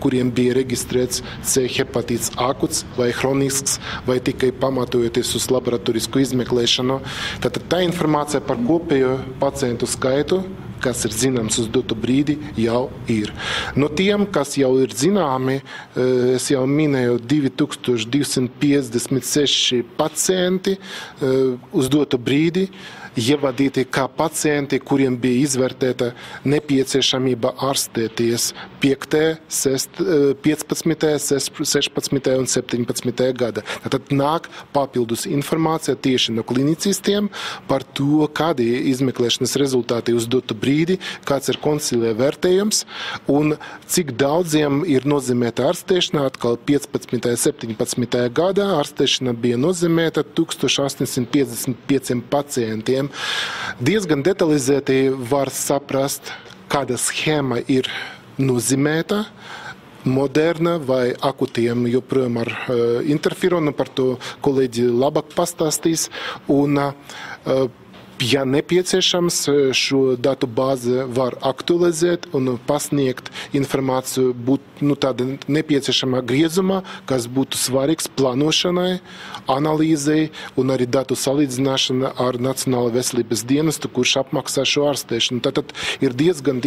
kuriem bija reģistrēts C hepatīts akuts vai hronisks, vai tikai pamatojoties uz laboratorisku izmeklēšanu. Tātad tā informācija par kopējo pacientu skaitu, kas ir zināms uz dotu brīdi, jau ir. No tiem, kas jau ir zināmi, es jau minēju 2256 pacienti uz dotu brīdi, ievadīti kā pacienti, kuriem bija izvērtēta nepieciešamība ārstēties 5., 15., 16. un 17. gada. Tad nāk papildus informācija tieši no klinicistiem par to, kādi izmeklēšanas rezultāti uz dotu brīdi, kāds ir koncilija vērtējums un cik daudziem ir nozīmēta ārstēšana. Atkal 15. 17. gadā ārstēšana bija nozīmēta 1855 pacientiem. Diezgan detalizēti var saprast, kāda schēma ir nozīmēta, moderna vai akutiem joprojām ar interferonu, par to kolēģi labāk pastāstīs. Un, ja nepieciešams, šo datu bāzi var aktualizēt un pasniegt informāciju tāda nepieciešamā griezumā, kas būtu svarīgs plānošanai, analīzei un arī datu salīdzināšana ar Nacionālo veselības dienestu, kurš apmaksā šo ārstēšanu. Tātad ir diezgan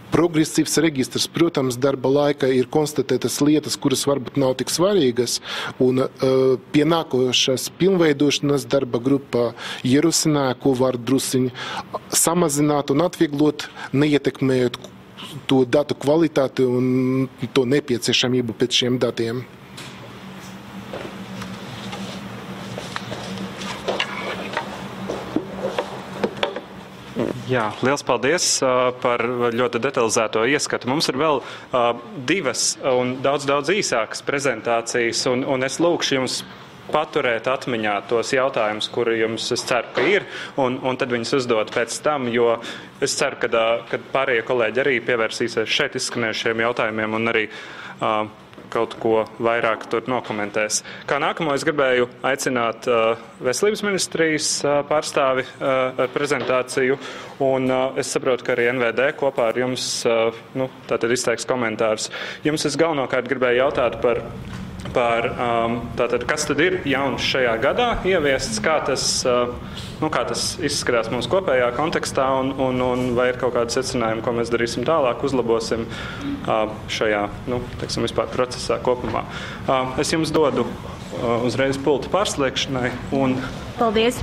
progresīvs registrs. Protams, darba laikā ir konstatētas lietas, kuras varbūt nav tik svarīgas, un pienākošās pilnveidošanas darba grupā ierosināja, ko var drusiņi samazināt un atvieglot, neietekmējot to datu kvalitāti un to nepieciešamību pēc šiem datiem. Jā, liels paldies par ļoti detalizēto ieskatu. Mums ir vēl divas un daudz īsākas prezentācijas, un es lūkšu jums paturēt atmiņā tos jautājumus, kuri jums, es ceru, ka ir, un tad viņus uzdot pēc tam, jo es ceru, ka pārējie kolēģi arī pievērsīsies šeit izskanējušiem jautājumiem un arī kaut ko vairāk tur nokomentēs. Kā nākamo es gribēju aicināt Veselības ministrijas pārstāvi ar prezentāciju, un es saprotu, ka arī NVD kopā ar jums tātad izteiks komentārus. Jums es galvenokārt gribēju jautāt par tātad, kas tad ir jauns šajā gadā ieviests, kā tas izskatās mūsu kopējā kontekstā un vai ir kaut kādi secinājumi, ko mēs darīsim tālāk, uzlabosim šajā, vispār procesā kopumā. Es jums dodu uzreiz pultu pārslēgšanai un... Paldies!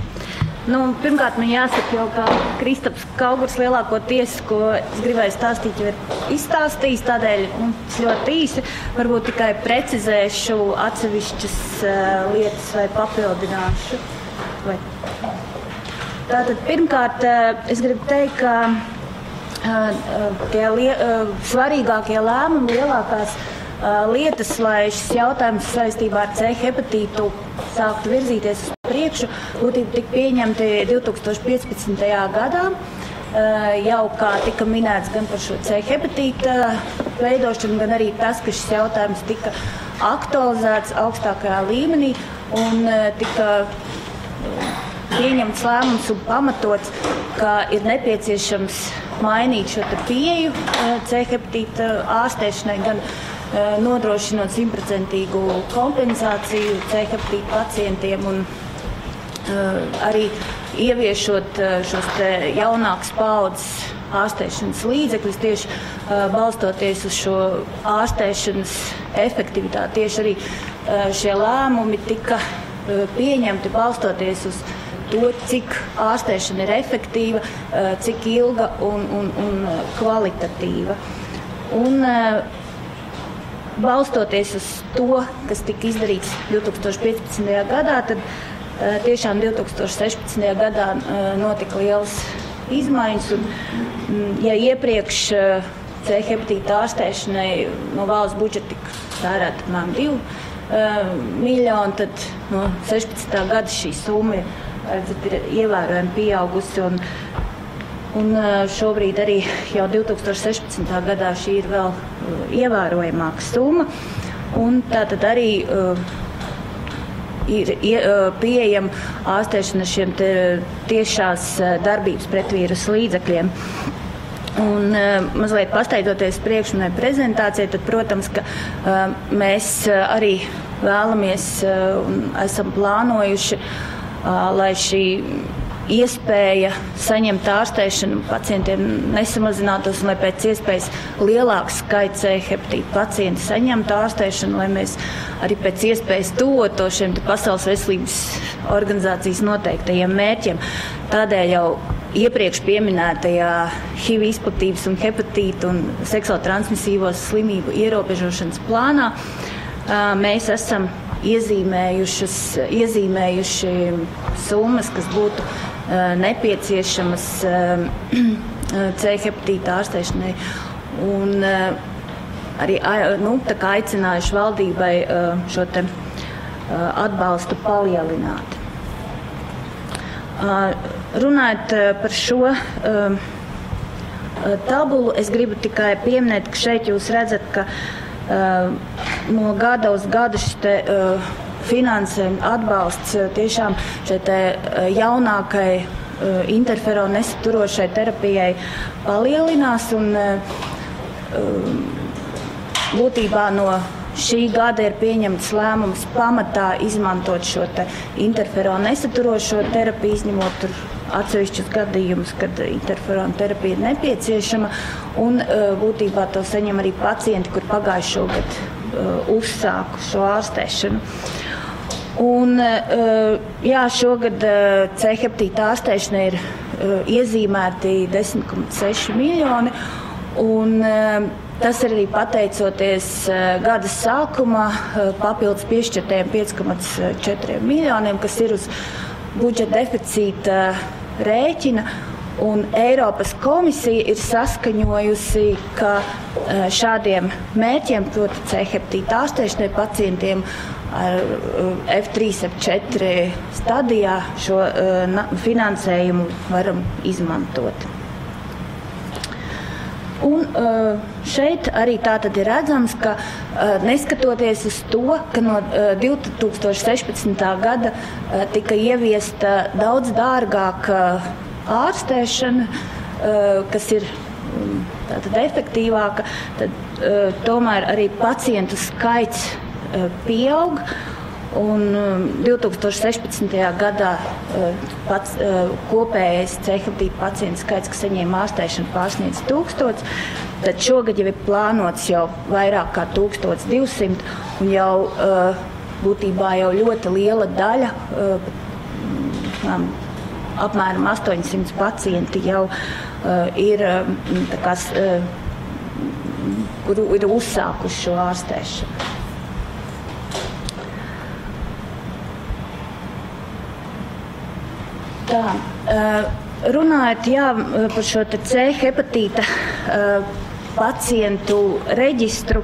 Pirmkārt, man jāsaka jau, ka Kristaps Kaugurs lielākoties, ko es gribēju stāstīt, jau ir izstāstījis, tādēļ es ļoti īsi varbūt tikai precizēšu atsevišķas lietas vai papildināšu. Tātad, pirmkārt, es gribu teikt, ka svarīgākie lēmumi, lielākās lietas, lai šis jautājums saistībā ar C hepatītu sāktu virzīties uz priekšu, būtībā tika pieņemti 2015. gadā, jau kā tika minēts gan par šo C hepatīta veidošanu, gan arī tas, ka šis jautājums tika aktualizēts augstākajā līmenī un tika pieņemts lēmums un pamatots, ka ir nepieciešams mainīt šo pieeju C hepatīta ārstēšanai, gan nodrošinot 100% kompensāciju C hepatīta pacientiem un arī ieviešot šos jaunākas paudzes ārstēšanas līdzekļus, tieši balstoties uz šo ārstēšanas efektivitāti. Tieši arī šie lēmumi tika pieņemti balstoties uz to, cik ārstēšana ir efektīva, cik ilga un kvalitatīva. Un balstoties uz to, kas tika izdarīts 2015. gadā, tad tiešām 2016. gadā notika lielas izmaiņas. Un, ja iepriekš C hepatīta ārstēšanai no valsts budžeta tika tērēta apmēram 2 miljoni, tad no 16. gada šī summa ir ievērojami pieaugusi. Un šobrīd arī jau 2016. gadā šī ir vēl ievērojamāka summa. Un tātad arī ir pieejama ārstēšana šiem tiešās darbības pretvīrusu līdzekļiem. Un mazliet pasteidzoties priekšmanai prezentācijai, tad, protams, ka mēs arī vēlamies un esam plānojuši, lai šī iespēja saņemt ārstēšanu pacientiem nesamazinātos un lai pēc iespējas lielāks skaits C hepatīta pacienti saņemtu ārstēšanu, lai mēs arī pēc iespējas tuvoto šiem Pasaules veselības organizācijas noteiktajiem mērķiem. Tādēļ jau iepriekš pieminētajā HIV izplatības un hepatīta un seksuāli transmisīvo slimību ierobežošanas plānā mēs esam iezīmējuši summas, kas būtu nepieciešamas C hepatīta ārstēšanai. Un arī tā kā aicinājuši valdībai šo te atbalstu palielināt. Runājot par šo tabulu, es gribu tikai pieminēt, ka šeit jūs redzat, ka no gada uz gadu šis te finansējuma atbalsts tiešām šeit jaunākai interferonu nesaturošai terapijai palielinās. Un būtībā no šī gada ir pieņemts lēmums pamatā izmantot šo te interferonu nesaturošo terapiju, izņemot tur atsevišķus gadījumus, kad interferonu terapija ir nepieciešama. Un būtībā to saņem arī pacienti, kur pagājušo gadu uzsāku šo ārstēšanu. Un, jā, šogad C hepatīta ārstēšana ir iezīmēti 10,6 miljoni, un tas ir arī pateicoties gada sākumā papildus piešķirtajiem 5,4 miljoniem, kas ir uz budžeta deficīta rēķina. Un Eiropas komisija ir saskaņojusi, ka šādiem mērķiem, proti C hepatīta ārstēšanai pacientiem ar F3, F4 stadijā šo finansējumu varam izmantot. Un šeit arī tātad ir redzams, ka neskatoties uz to, ka no 2016. gada tika ieviesta daudz dārgāka ārstēšana, kas ir tātad efektīvāka, tad tomēr arī pacientu skaits pieaug. Un 2016. gadā kopējais C hepatīta pacientu skaits, kas saņēma ārstēšanu, pārsniedz 1000, tad šogad jau ir plānots jau vairāk kā 1200, un jau būtībā jau ļoti liela daļa, apmēram 800 pacienti jau ir, kuru ir uzsākuši šo ārstēšanu. Tā, runājot par šo C hepatīta pacientu reģistru,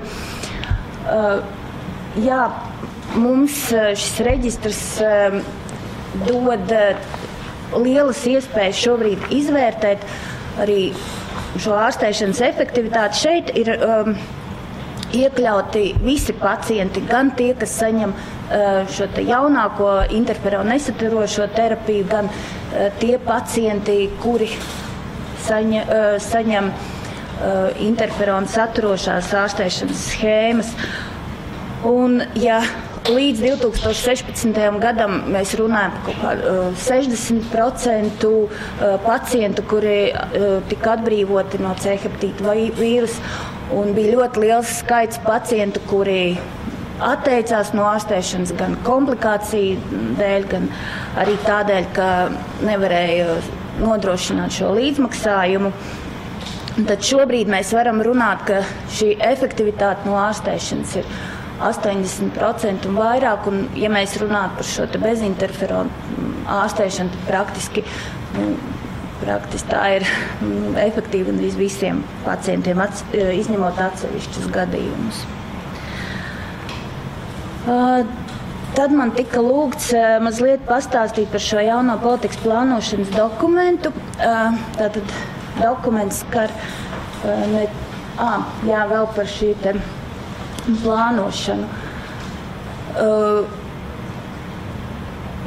mums šis reģistrs dod lielas iespējas šobrīd izvērtēt arī šo ārstēšanas efektivitāti. Šeit ir iekļauti visi pacienti, gan tie, kas saņem šo te jaunāko interferonu nesaturošo terapiju, gan tie pacienti, kuri saņem interferonu saturošās ārstēšanas schēmas. Un, ja līdz 2016. gadam mēs runājam par 60% pacientu, kuri tika atbrīvoti no C hepatīta vīrusa, un bija ļoti liels skaits pacientu, kuri atteicās no ārstēšanas gan komplikāciju dēļ, gan arī tādēļ, ka nevarēja nodrošināt šo līdzmaksājumu. Tad šobrīd mēs varam runāt, ka šī efektivitāte no ārstēšanas ir 80% un vairāk, un ja mēs runātu par šo bezinterferonu ārstēšanu, tad praktiski tā ir efektīva visiem pacientiem, izņemot atsevišķus gadījumus. Tad man tika lūgts mazliet pastāstīt par šo jauno politikas plānošanas dokumentu. Tātad dokuments skar vēl par šī te plānošanu.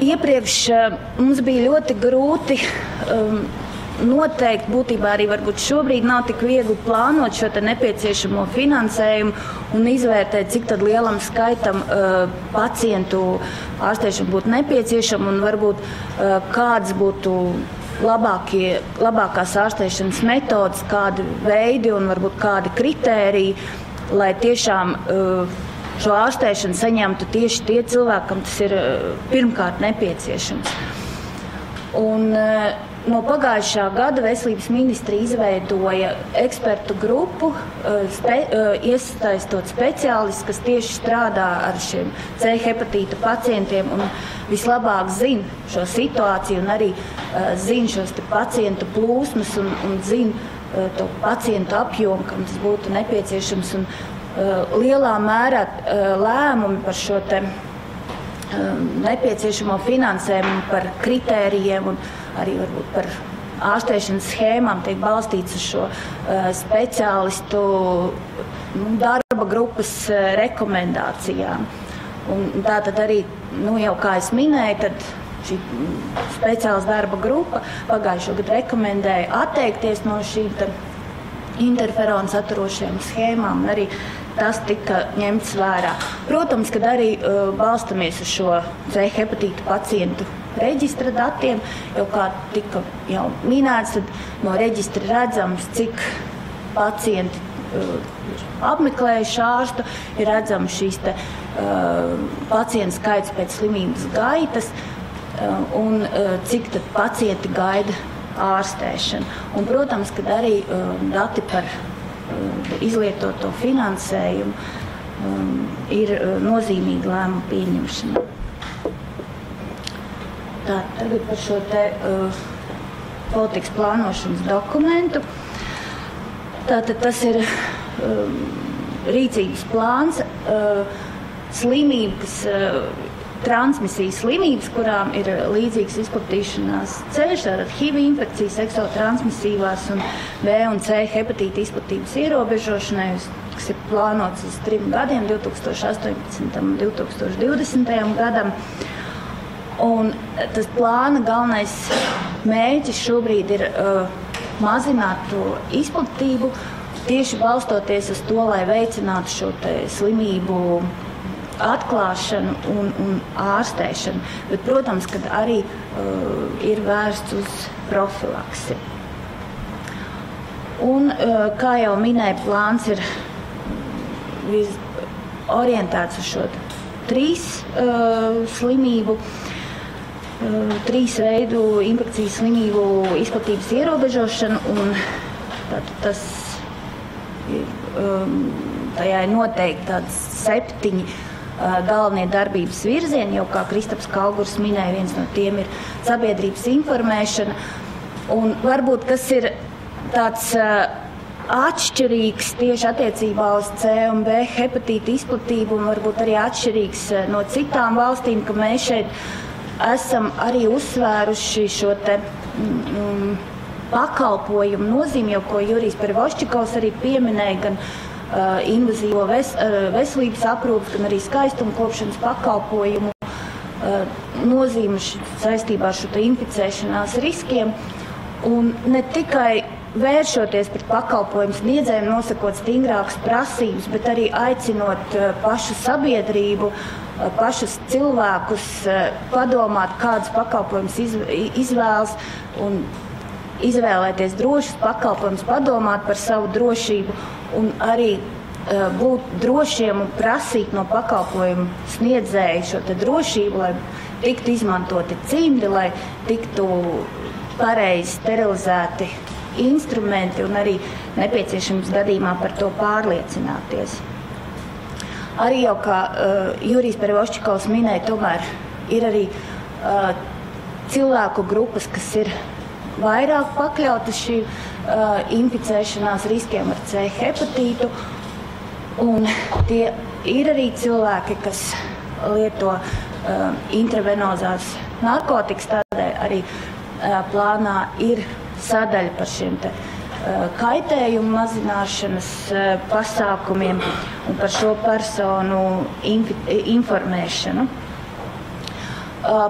Iepriekš mums bija ļoti grūti noteikt, būtībā arī varbūt šobrīd nav tik viegli plānot šo te nepieciešamo finansējumu un izvērtēt, cik tad lielam skaitam pacientu ārstēšana būtu nepieciešama un varbūt kādas būtu labākās ārstēšanas metodas, kādi veidi un varbūt kādi kritēriji, lai tiešām šo ārstēšanu saņemtu tieši tie cilvēki, kam tas ir pirmkārt nepieciešams. Un no pagājušā gada Veselības ministrija izveidoja ekspertu grupu, iesaistot speciālistus, kas tieši strādā ar šiem C hepatīta pacientiem un vislabāk zina šo situāciju un arī zina šos pacientu plūsmas un zina to pacientu apjomu, kam tas būtu nepieciešams. Un lielā mērā lēmumi par šo te nepieciešamo finansējumu, par kritērijiem un arī varbūt par ārstēšanas schēmām tiek balstīts uz šo speciālistu darba grupas rekomendācijām. Un tātad arī, jau kā es minēju, tad šī speciālas darba grupa pagājušo gadu rekomendēja atteikties no šīm interferonu saturošajām schēmām, un arī tas tika ņemts vērā. Protams, kad arī balstamies uz šo C hepatīta pacientu reģistra datiem, jau kā tika jau minēts, tad no reģistra redzams, cik pacienti ir apmeklējuši ārstu, ir redzams šīs pacientu skaits pēc slimības gaitas un cik tad pacienti gaida ārstēšanu. Un, protams, kad arī dati par izlietoto finansējumu ir nozīmīgi lēmumu pieņemšana. Tagad par šo te politikas plānošanas dokumentu. Tātad tas ir rīcības plāns slimības, transmisijas slimības, kurām ir līdzīgs izplatīšanās ceļš, tātad HIV infekcijas, seksuāli transmisīvās un B un C hepatīta izplatības ierobežošanai, kas ir plānots uz 3 gadiem, 2018. un 2020. gadam. Un tas plāna galvenais mērķis šobrīd ir mazināt to izplatību, tieši balstoties uz to, lai veicinātu šo slimību atklāšanu un ārstēšanu. Bet, protams, kad arī ir vērsts uz profilaksi. Un, kā jau minēja, plāns ir orientēts uz šo 3 slimību, 3 veidu infekcijas slimību izplatības ierobežošanu, un tas tajā ir noteikti tāds 7 galvenie darbības virzieni, jau kā Kristaps Kalgurs minēja, viens no tiem ir sabiedrības informēšana. Un varbūt, kas ir tāds atšķirīgs tieši attiecībā uz C un B hepatīta izplatību un varbūt arī atšķirīgs no citām valstīm, ka mēs šeit esam arī uzsvēruši šo te pakalpojumu nozīmi, jau ko Jurijs Pervoščikovs arī pieminēja, gan invazīvo veselības aprūpes, gan arī skaistumkopšanas pakalpojumu nozīmi saistībā ar šo inficēšanās riskiem. Un ne tikai vēršoties pret pakalpojumu sniedzējiem, nosakot stingrākas prasības, bet arī aicinot pašu sabiedrību, pašus cilvēkus padomāt, kādas pakalpojumus izvēlas un izvēlēties drošus pakalpojumus, padomāt par savu drošību un arī būt drošiem un prasīt no pakalpojumu sniedzēju šo te drošību, lai tiktu izmantoti cimdi, lai tiktu pareizi sterilizēti instrumenti un arī nepieciešams gadījumā par to pārliecināties. Arī jau, kā Jurijs Perevoščikovs minēja, tomēr ir arī cilvēku grupas, kas ir vairāk pakļautas šī inficēšanās riskiem ar C hepatītu, un tie ir arī cilvēki, kas lieto intravenozās narkotikas, tādēļ arī plānā ir sadaļa par šiem te kaitējumu mazināšanas pasākumiem un par šo personu informēšanu.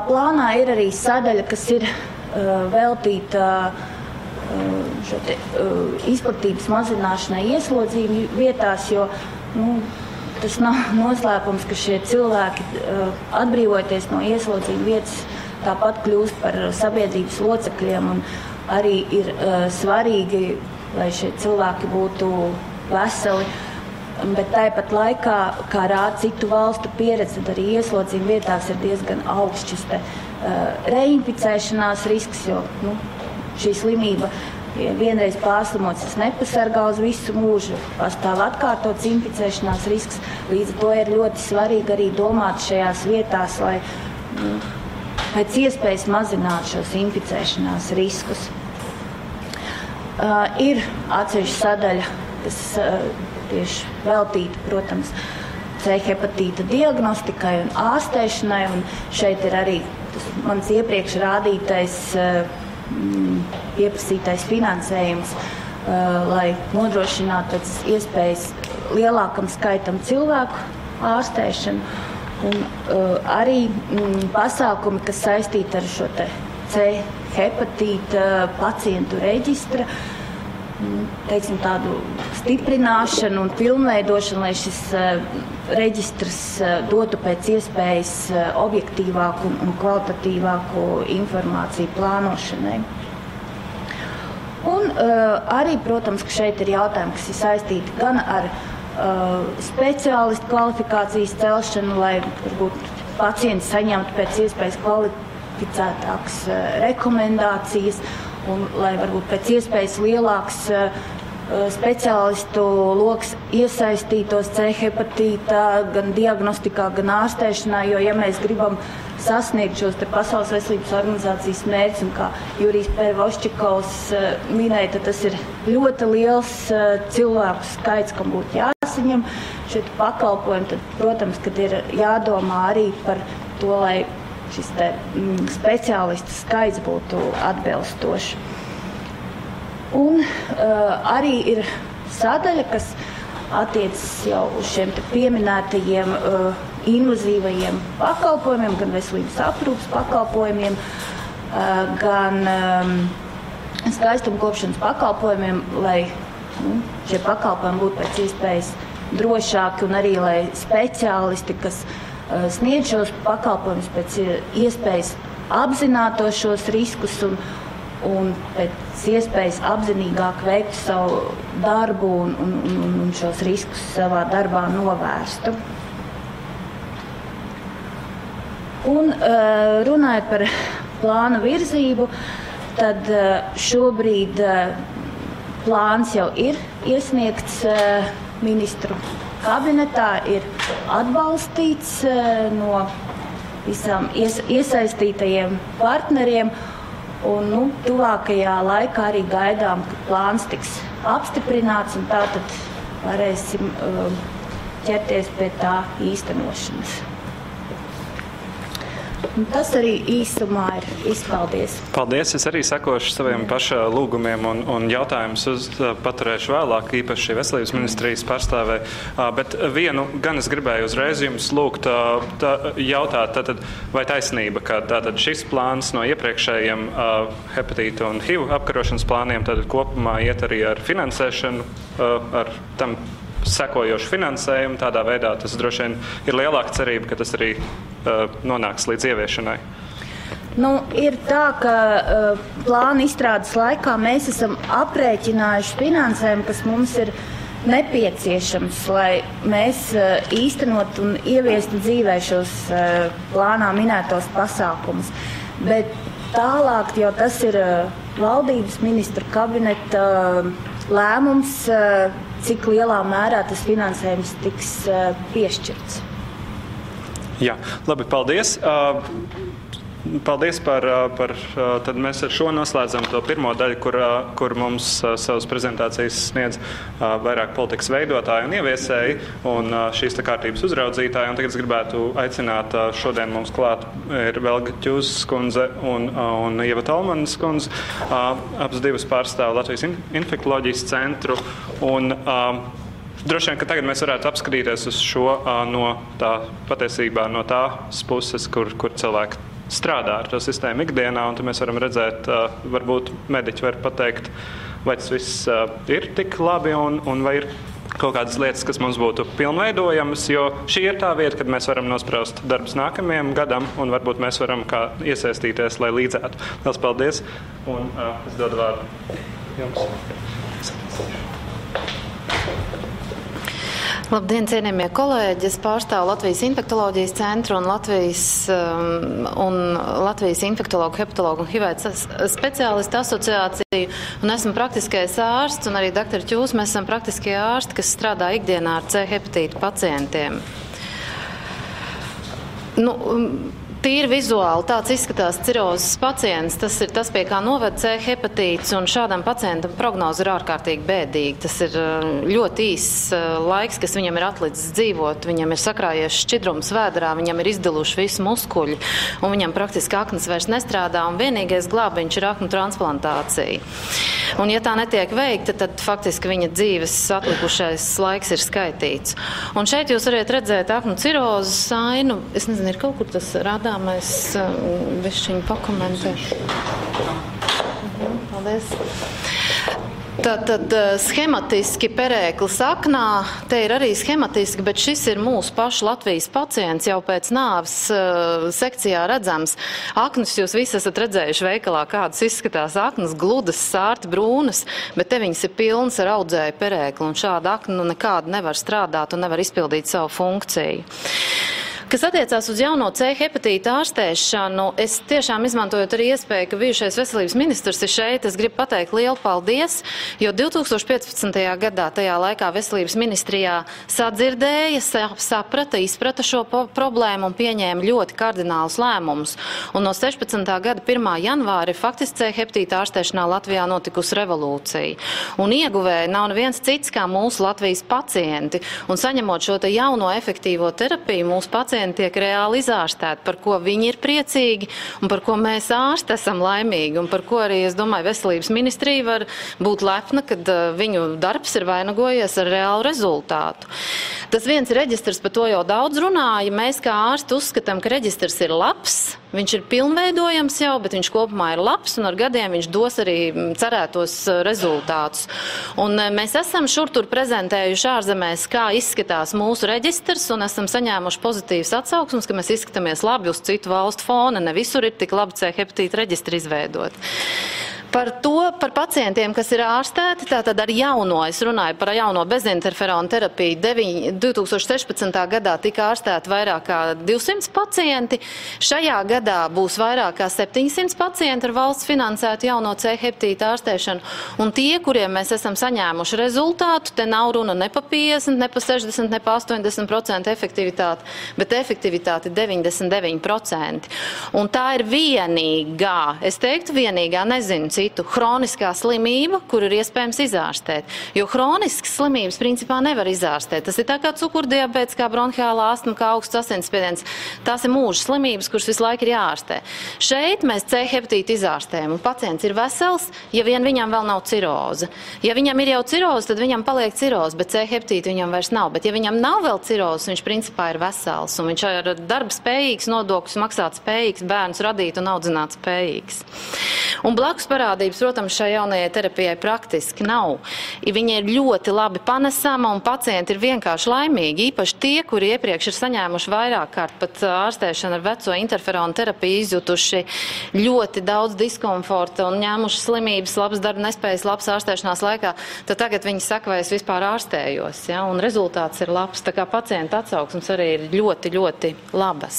Plānā ir arī sadaļa, kas ir veltīta izplatības mazināšanai ieslodzījuma vietās, jo tas nav noslēpums, ka šie cilvēki, atbrīvojoties no ieslodzījuma vietas, tāpat kļūst par sabiedrības locekļiem, un arī ir svarīgi, lai šie cilvēki būtu veseli, bet tāpat laikā, kā rāda citu valstu pieredze, tad arī ieslodzījuma vietās ir diezgan augsts šis reinficēšanās risks, jo šī slimība vienreiz pārslimots, tas nepasargā uz visu mūžu, pastāv atkārtots inficēšanās risks, līdz ar to ir ļoti svarīgi arī domāt šajās vietās, lai pēc iespējas mazinātu šos inficēšanās riskus. Ir atsevišķa sadaļa, kas tieši veltīta, protams, C hepatīta diagnostikai un ārstēšanai, un šeit ir arī tas mans iepriekš rādītais pieprasītais finansējums, lai nodrošinātu pēc iespējas lielākam skaitam cilvēku ārstēšanu, un arī pasākumi, kas saistīti ar šo te C hepatīta pacientu reģistra, teiksim, tādu stiprināšanu un pilnveidošanu, lai šis reģistrs dotu pēc iespējas objektīvāku un kvalitatīvāku informāciju plānošanai. Un arī, protams, ka šeit ir jautājumi, kas ir saistīti gan ar speciālistu kvalifikācijas celšanu, lai varbūt pacienti saņemtu pēc iespējas kvalificētākas rekomendācijas un lai varbūt pēc iespējas lielāks speciālistu loks iesaistītos C hepatītā gan diagnostikā, gan ārstēšanā, jo, ja mēs gribam sasniegt šos te Pasaules veselības organizācijas mērķus, un kā Jurijs Perevoščikovs minēja, tad tas ir ļoti liels cilvēku skaits, kam būtu jāsaņem šie pakalpojumi, tad, protams, kad ir jādomā arī par to, lai šis te speciālistu skaits būtu atbilstošs. Un arī ir sadaļa, kas attiecas jau uz šiem te pieminētajiem invazīvajiem pakalpojumiem, gan veselības aprūpes pakalpojumiem, gan skaistumkopšanas pakalpojumiem, lai šie pakalpojumi būtu pēc iespējas drošāki un arī, lai speciālisti, kas sniedz šos pakalpojumus pēc iespējas apzinātos šos riskus un pēc iespējas apzinīgāk veiktu savu darbu un šos riskus savā darbā novērstu. Un runājot par plāna virzību, tad šobrīd plāns jau ir iesniegts ministru kabinetā, ir atbalstīts no visām iesaistītajiem partneriem, un tuvākajā laikā arī gaidām, ka plāns tiks apstiprināts, un tātad varēsim ķerties pie tā īstenošanas. Un tas arī īsumā ir izpaldies. Paldies! Es arī sekošu saviem paša lūgumiem un jautājumus paturēšu vēlāk, īpaši veselības ministrijas pārstāvē. Bet vienu gan es gribēju uzreiz jums lūgt jautāt, vai taisnība, ka tātad šis plāns no iepriekšējiem hepatītu un HIV apkarošanas plāniem tātad kopumā iet arī ar finansēšanu, ar tam sekojošu finansējumu. Tādā veidā tas droši vien ir lielāka cerība, ka tas arī nonāks līdz ieviešanai. Ir tā, ka plāna izstrādes laikā mēs esam aprēķinājuši finansējumu, kas mums ir nepieciešams, lai mēs īstenot un ieviestu dzīvē šos plānā minētos pasākumus. Bet tālāk jau tas ir valdības ministru kabineta lēmums, cik lielā mērā tas finansējums tiks piešķirts. Jā, labi, paldies. Paldies tad mēs ar šo noslēdzam to pirmo daļu, kur mums savas prezentācijas sniedz vairāk politikas veidotāji un ieviesēji un šīs kārtības uzraudzītāji. Un tagad es gribētu aicināt šodien mums klāt ir Velga Ķūzes kundze un Ieva Talmanas kundze. Abas divas pārstāv Latvijas infektoloģijas centru. Un droši vien, ka tagad mēs varētu apskatīties uz šo no tās puses, kur cilvēki strādā ar to sistēmu ikdienā, un tad mēs varam redzēt, varbūt mediķi var pateikt, vai tas viss ir tik labi un vai ir kaut kādas lietas, kas mums būtu pilnveidojamas, jo šī ir tā vieta, kad mēs varam nospraust darbus nākamajam gadam, un varbūt mēs varam kā iesaistīties, lai līdzētu. Lielas paldies, un es dodu vārdu jums. Labdien, cienījamie kolēģi! Es pārstāvu Latvijas infektoloģijas centru un Latvijas infektologu, hepatologu un HIV speciālistu asociāciju. Un esmu praktiskais ārsts, un arī dr. Ķūs, mēs esam praktiskie ārsti, kas strādā ikdienā ar C hepatītu pacientiem. Tīri vizuāli tāds izskatās cirozes pacients. Tas ir tas, pie kā noved C hepatīts, un šādam pacientam prognoze ir ārkārtīgi bēdīga. Tas ir ļoti īss laiks, kas viņam ir atlicis dzīvot. Viņam ir sakrājies šķidrums vēderā, viņam ir izdiluši visi muskuļi, un viņam praktiski aknas vairs nestrādā, un vienīgais glābiņš ir aknu transplantācija. Un ja tā netiek veikta, tad faktiski viņa dzīves atlikušais laiks ir skaitīts. Un šeit jūs varat redzēt aknu cirozes ainu. Es nezinu, ir kaut kur tas rādāmais bišķiņu pakomentēšu. Paldies. Tātad schematiski perēklis aknā, te ir arī schematiski, bet šis ir mūsu pašu Latvijas pacients jau pēc nāves sekcijā redzams. Aknas jūs visi esat redzējuši veikalā, kādas izskatās aknas, gludas, sārti, brūnas, bet te viņas ir pilnas ar audzēju perēkli, un šāda akna nekāda nevar strādāt un nevar izpildīt savu funkciju. Kas attiecās uz jauno C hepatīta ārstēšanu, es tiešām izmantojot arī iespēju, ka bijušais veselības ministrs ir šeit, es gribu pateikt lielu paldies, jo 2015. gadā tajā laikā veselības ministrijā sadzirdēja, saprata, izprata šo problēmu un pieņēma ļoti kardinālus lēmumus. Un no 16. gada 1. janvāra ir faktiski C hepatīta ārstēšanā Latvijā notikusi revolūcija. Un ieguvēja nav neviens cits kā mūsu Latvijas pacienti. Un saņemot šo te jauno efektīvo terapiju, mūsu pacienti tiek reāli izārstēti, par ko viņi ir priecīgi un par ko mēs ārsti esam laimīgi un par ko arī, es domāju, veselības ministrija var būt lepna, kad viņu darbs ir vainagojies ar reālu rezultātu. Tas viens reģistrs, par to jau daudz runāja. Mēs kā ārsti uzskatām, ka reģistrs ir labs, viņš ir pilnveidojams jau, bet viņš kopumā ir labs un ar gadiem viņš dos arī cerētos rezultātus. Un mēs esam šur tur prezentējuši ārzemēs, kā izskatās mūsu reģistrs un esam saņēmuši pozitīvas atsauksmes, ka mēs izskatāmies labi uz citu valstu fona. Ne visur ir tik labi C hepatīta reģistri izveidot. Par pacientiem, kas ir ārstēti, tātad ar jauno, es runāju par jauno bezinterferonu terapiju, 2016. gadā tika ārstēti vairāk kā 200 pacienti, šajā gadā būs vairāk kā 700 pacienti ar valsts finansētu jauno C hepatīta ārstēšanu, un tie, kuriem mēs esam saņēmuši rezultātu, te nav runa ne pa 50, ne pa 60, ne pa 80% efektivitāti, bet efektivitāti 99%. Un tā ir vienīgā, es teiktu vienīgā, nezinu, citu, hroniskā slimība, kur ir iespējams izārstēt. Jo hroniskas slimības principā nevar izārstēt. Tas ir tā kā cukurdiabēts, kā bronhiālā astma, kā augsts asinsspiediens. Tās ir mūža slimības, kuras visu laiku ir jāārstē. Šeit mēs C hepatītu izārstējam, un pacients ir vesels, ja vien viņam vēl nav ciroze. Ja viņam ir jau ciroze, tad viņam paliek ciroze, bet C hepatītu viņam vairs nav. Bet ja viņam nav vēl cirozes, viņš principā ir vesels, un viņš ir darba spējīgs, nodokļus maksāt spējīgs, bērnus radīt un audzināt spējīgs. Un blakus parādības, protams, šai jaunajai terapijai praktiski nav. Viņa ir ļoti labi panesama un pacienti ir vienkārši laimīgi. Īpaši tie, kuri iepriekš ir saņēmuši vairāk kārt pat ārstēšanu ar veco interferonu terapiju, izjutuši ļoti daudz diskomforta un ņēmuši slimības, labas darba nespējas, labas ārstēšanās laikā, tad tagad viņi saka, vai es vispār ārstējos. Ja? Un rezultāts ir labs. Tā kā pacienta atsauksmes arī ir ļoti, ļoti labas.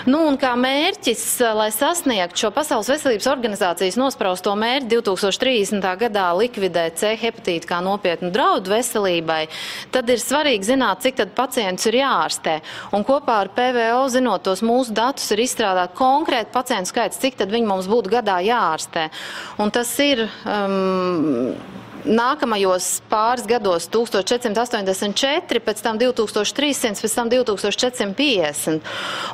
Nu, un kā mērķis, lai sasniegtu šo Pasaules veselības organizācijas nosprausto mērķi 2030. gadā likvidēt C hepatītu kā nopietnu draudu veselībai, tad ir svarīgi zināt, cik tad pacientus ir jāārstē. Un kopā ar PVO, zinot tos mūsu datus, ir izstrādāt konkrēti pacientu skaits, cik tad viņi mums būtu gadā jāārstē. Un tas ir nākamajos pāris gados 1484, pēc tam 2300, pēc tam 2450.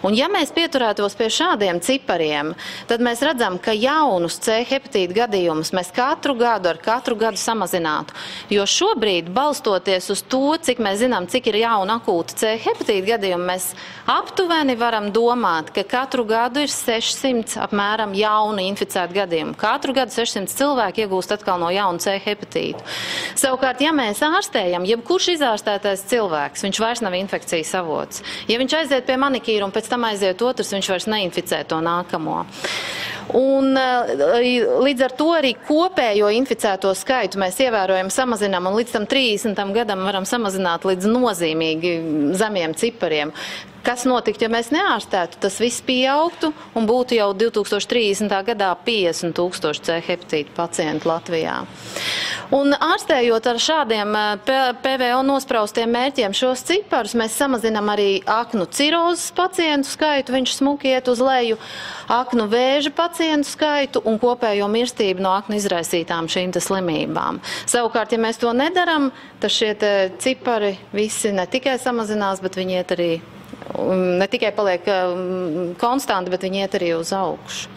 Un ja mēs pieturētos pie šādiem cipariem, tad mēs redzam, ka jaunus C hepatītu gadījumus mēs katru gadu samazinātu. Jo šobrīd, balstoties uz to, cik mēs zinām, cik ir jauna akūta C hepatītu gadījumi, mēs aptuveni varam domāt, ka katru gadu ir 600 apmēram jauni inficēti gadījumi. Katru gadu 600 cilvēki iegūst atkal no jauna C hepatītu. Savukārt, ja mēs ārstējam, jebkurš izārstētais cilvēks, viņš vairs nav infekcijas avots. Ja viņš aiziet pie manikīra un pēc tam aiziet otrs, viņš vairs neinficē to nākamo. Un līdz ar to arī kopējo inficēto skaitu mēs ievērojam samazinām un līdz tam 30. gadam varam samazināt līdz nozīmīgi zemiem cipariem. Kas notiktu, ja mēs neārstētu, tas viss pieaugtu un būtu jau 2030. gadā 50,000 C hepatītu pacientu Latvijā. Un ārstējot ar šādiem PVO nospraustiem mērķiem šos ciparus, mēs samazinām arī aknu cirozes pacientu skaitu, viņš smuki iet uz leju, aknu vēža pacientu skaitu un kopējo mirstību no aknu izraisītām šīm slimībām. Savukārt, ja mēs to nedaram, tad šie cipari visi ne tikai samazinās, bet viņi iet arī ne tikai paliek konstanti, bet viņi iet arī uz augšu.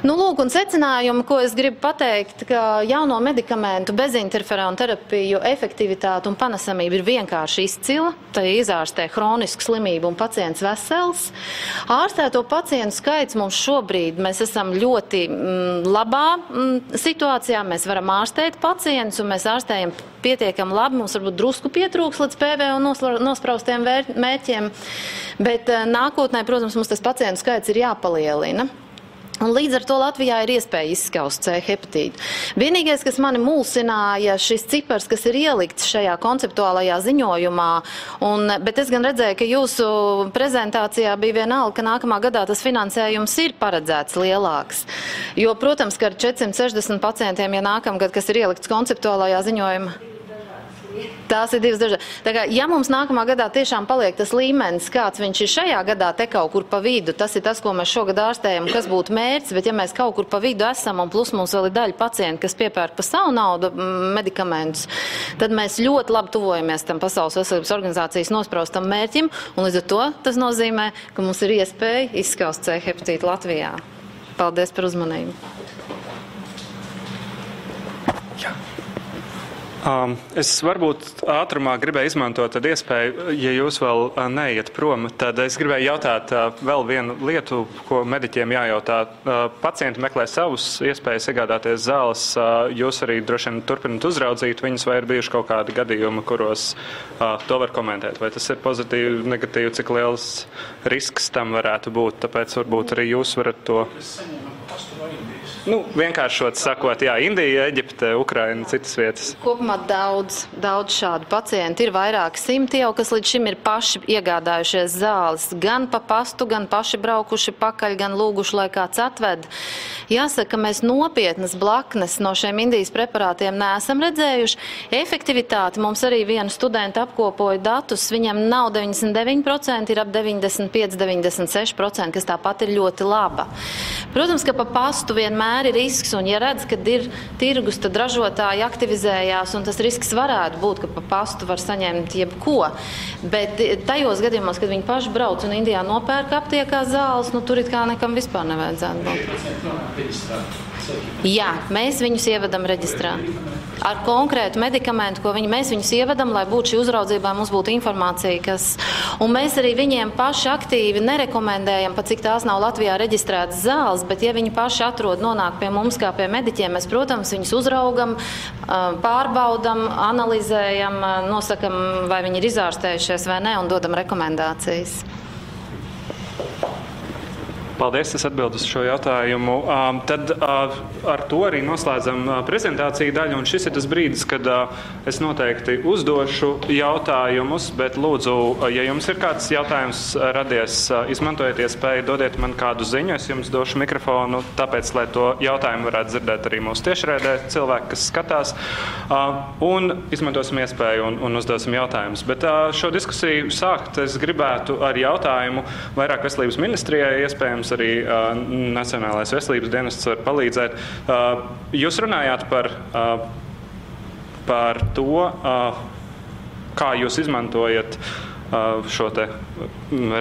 Nu, lūk, un secinājumi, ko es gribu pateikt, ka jauno medikamentu bezinterferonu terapiju efektivitāte un panesamība ir vienkārši izcila. Tā izārstē hronisku slimību un pacients vesels. Ārstēto pacientu skaits mums šobrīd, mēs esam ļoti labā situācijā. Mēs varam ārstēt pacientus un mēs ārstējam pietiekami labi. Mums varbūt drusku pietrūks līdz PVO nospraustiem mērķiem, bet nākotnē, protams, mums tas pacientu skaits ir jāpalielina. Un līdz ar to Latvijā ir iespēja izskaust C hepatītu. Vienīgais, kas mani mulsināja, šis cipars, kas ir ielikts šajā konceptuālajā ziņojumā, bet es gan redzēju, ka jūsu prezentācijā bija vienalga, ka nākamā gadā tas finansējums ir paredzēts lielāks. Jo, protams, ka ar 460 pacientiem, ja nākamgad, kas ir ielikts konceptuālajā ziņojumā, tās ir divas dažādas. Tā kā, ja mums nākamā gadā tiešām paliek tas līmenis, kāds viņš ir šajā gadā te kaut kur pa vidu, tas ir tas, ko mēs šogad ārstējam, kas būtu mērķis, bet ja mēs kaut kur pa vidu esam un plus mums vēl ir daļa pacienti, kas piepērk pa savu naudu medikamentus, tad mēs ļoti labi tuvojamies tam Pasaules veselības organizācijas nospraustam mērķim, un līdz ar to tas nozīmē, ka mums ir iespēja izskaust C hepatītu Latvijā. Paldies par uzmanību. Es varbūt ātrumā gribēju izmantot tad iespēju, ja jūs vēl neiet prom, tad es gribēju jautāt vēl vienu lietu, ko mediķiem jājautā. Pacienti meklē savus iespējas iegādāties zāles, jūs arī droši vien turpināt uzraudzīt viņus, vai ir bijuši kaut kādi gadījumi, kuros to var komentēt, vai tas ir pozitīvi, negatīvi, cik liels risks tam varētu būt, tāpēc varbūt arī jūs varat to... Nu, vienkāršot sakot, jā, Indija, Eģipte, Ukraina, citas vietas. Kopumā daudz šādu pacientu ir vairāk simti jau, kas līdz šim ir paši iegādājušies zāles. Gan pa pastu, gan paši braukuši pakaļ, gan lūguši, lai kāds atved. Jāsaka, mēs nopietnas blaknes no šiem Indijas preparātiem neesam redzējuši. Efektivitāte mums arī viena studenta apkopoja datus, viņam nav 99%, ir ap 95-96%, kas tāpat ir ļoti laba. Protams, ka pa pastu vienmēr vienmēr ir risks, un ja redz, kad ir tirgus, tad ražotāji aktivizējās, un tas risks varētu būt, ka pa pastu var saņemt jebko. Bet tajos gadījumos, kad viņi paši brauc un Indijā nopērk aptiekā zāles, nu tur it kā nekam vispār nevajadzētu būt. Jā, mēs viņus ievedam reģistrā. Ar konkrētu medikamentu, ko mēs viņus ievedam, lai būtu šī uzraudzībā, mums būtu informācija, kas... Un mēs arī viņiem paši aktīvi nerekomendējam, pat cik tās nav Latvijā reģistrētas zāles, bet ja viņi paši nonāk pie mums kā pie mediķiem, mēs, protams, viņus uzraugam, pārbaudam, analizējam, nosakam, vai viņi ir izārstējušies vai ne, un dodam rekomendācijas. Paldies, es atbildu uz šo jautājumu. Tad ar to arī noslēdzam prezentāciju daļu, un šis ir tas brīdis, kad es noteikti uzdošu jautājumus, bet lūdzu, ja jums ir kāds jautājums radies, izmantojiet iespēju, dodiet man kādu ziņu, es jums došu mikrofonu, tāpēc, lai to jautājumu varētu dzirdēt arī mūsu tiešraidē cilvēki, kas skatās, un izmantosim iespēju un uzdosim jautājumus. Bet šo diskusiju sākt es gribētu ar jautājumu vairāk veselības ministrijai, iespējams arī Nacionālais veselības dienests var palīdzēt. Jūs runājāt par to, kā jūs izmantojat šo te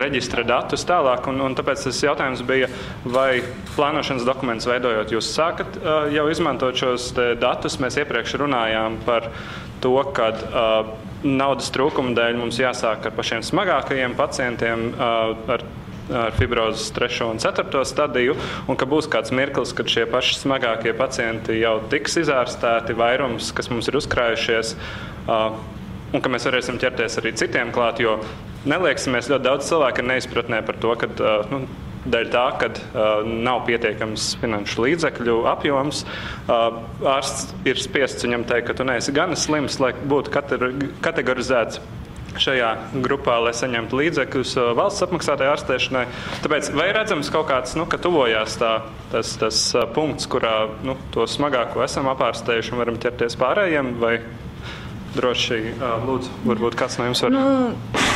reģistra datus tālāk, un tāpēc tas jautājums bija, vai plānošanas dokumentus veidojot jūs sākat jau izmantot šos te datus. Mēs iepriekš runājām par to, kad naudas trūkuma dēļ mums jāsāk ar pašiem smagākajiem pacientiem ar fibrozes 3. un 4. stadiju, un ka būs kāds mirklis, kad šie paši smagākie pacienti jau tiks izārstēti, vairums, kas mums ir uzkrājušies, un ka mēs varēsim ķerties arī citiem klāt, jo nelieksimies ļoti daudz cilvēku ir neizpratnē par to, ka dēļ tā, kad nav pietiekams finanšu līdzekļu apjoms, ārsts ir spiests viņam teikt, ka tu neesi gana slims, lai būtu kategorizēts šajā grupā, lai saņemtu līdzekļus valsts apmaksātai ārstēšanai. Tāpēc vai redzams kaut kāds, ka tuvojās tas punkts, kurā to smagāko esam apārstējuši un varam ķerties pārējiem, vai droši lūdzu, varbūt kāds no jums var?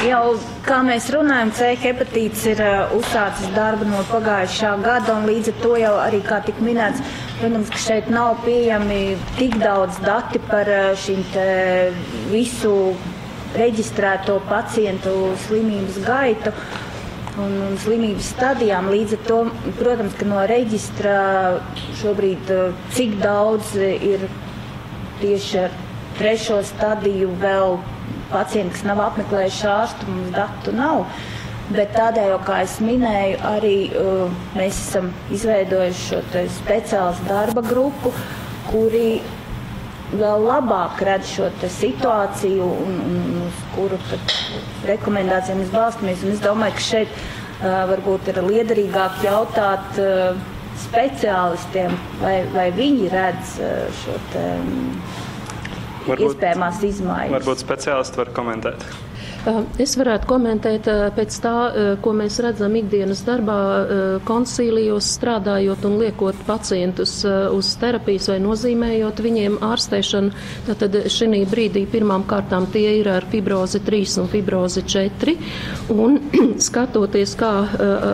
Jau, kā mēs runājam, C hepatīts ir uzsācis darbu no pagājušā gada, un līdz ar to jau arī, kā tik minēts, protams, ka šeit nav pieejami tik daudz dati par šīm te visu reģistrēto pacientu slimības gaitu un slimības stadijām. Līdz ar to, protams, ka no reģistra šobrīd cik daudz ir tieši ar 3. stadiju vēl pacienti, kas nav apmeklējuši ārstu, mums datu nav. Bet tādēļ, jau, kā es minēju, arī mēs esam izveidojuši šo speciālu darba grupu, kuri vēl labāk redz šo situāciju un uz kuru rekomendācijām mēs balstamies. Un es domāju, ka šeit varbūt ir liederīgāk jautāt speciālistiem, vai viņi redz šo iespējamās izmaiņas. Varbūt speciālisti var komentēt. Es varētu komentēt pēc tā, ko mēs redzam ikdienas darbā, konsīlijos strādājot un liekot pacientus uz terapijas vai nozīmējot viņiem ārstēšanu. Tātad šī brīdī pirmām kārtām tie ir ar fibrozi 3 un fibrozi 4. Un skatoties, kā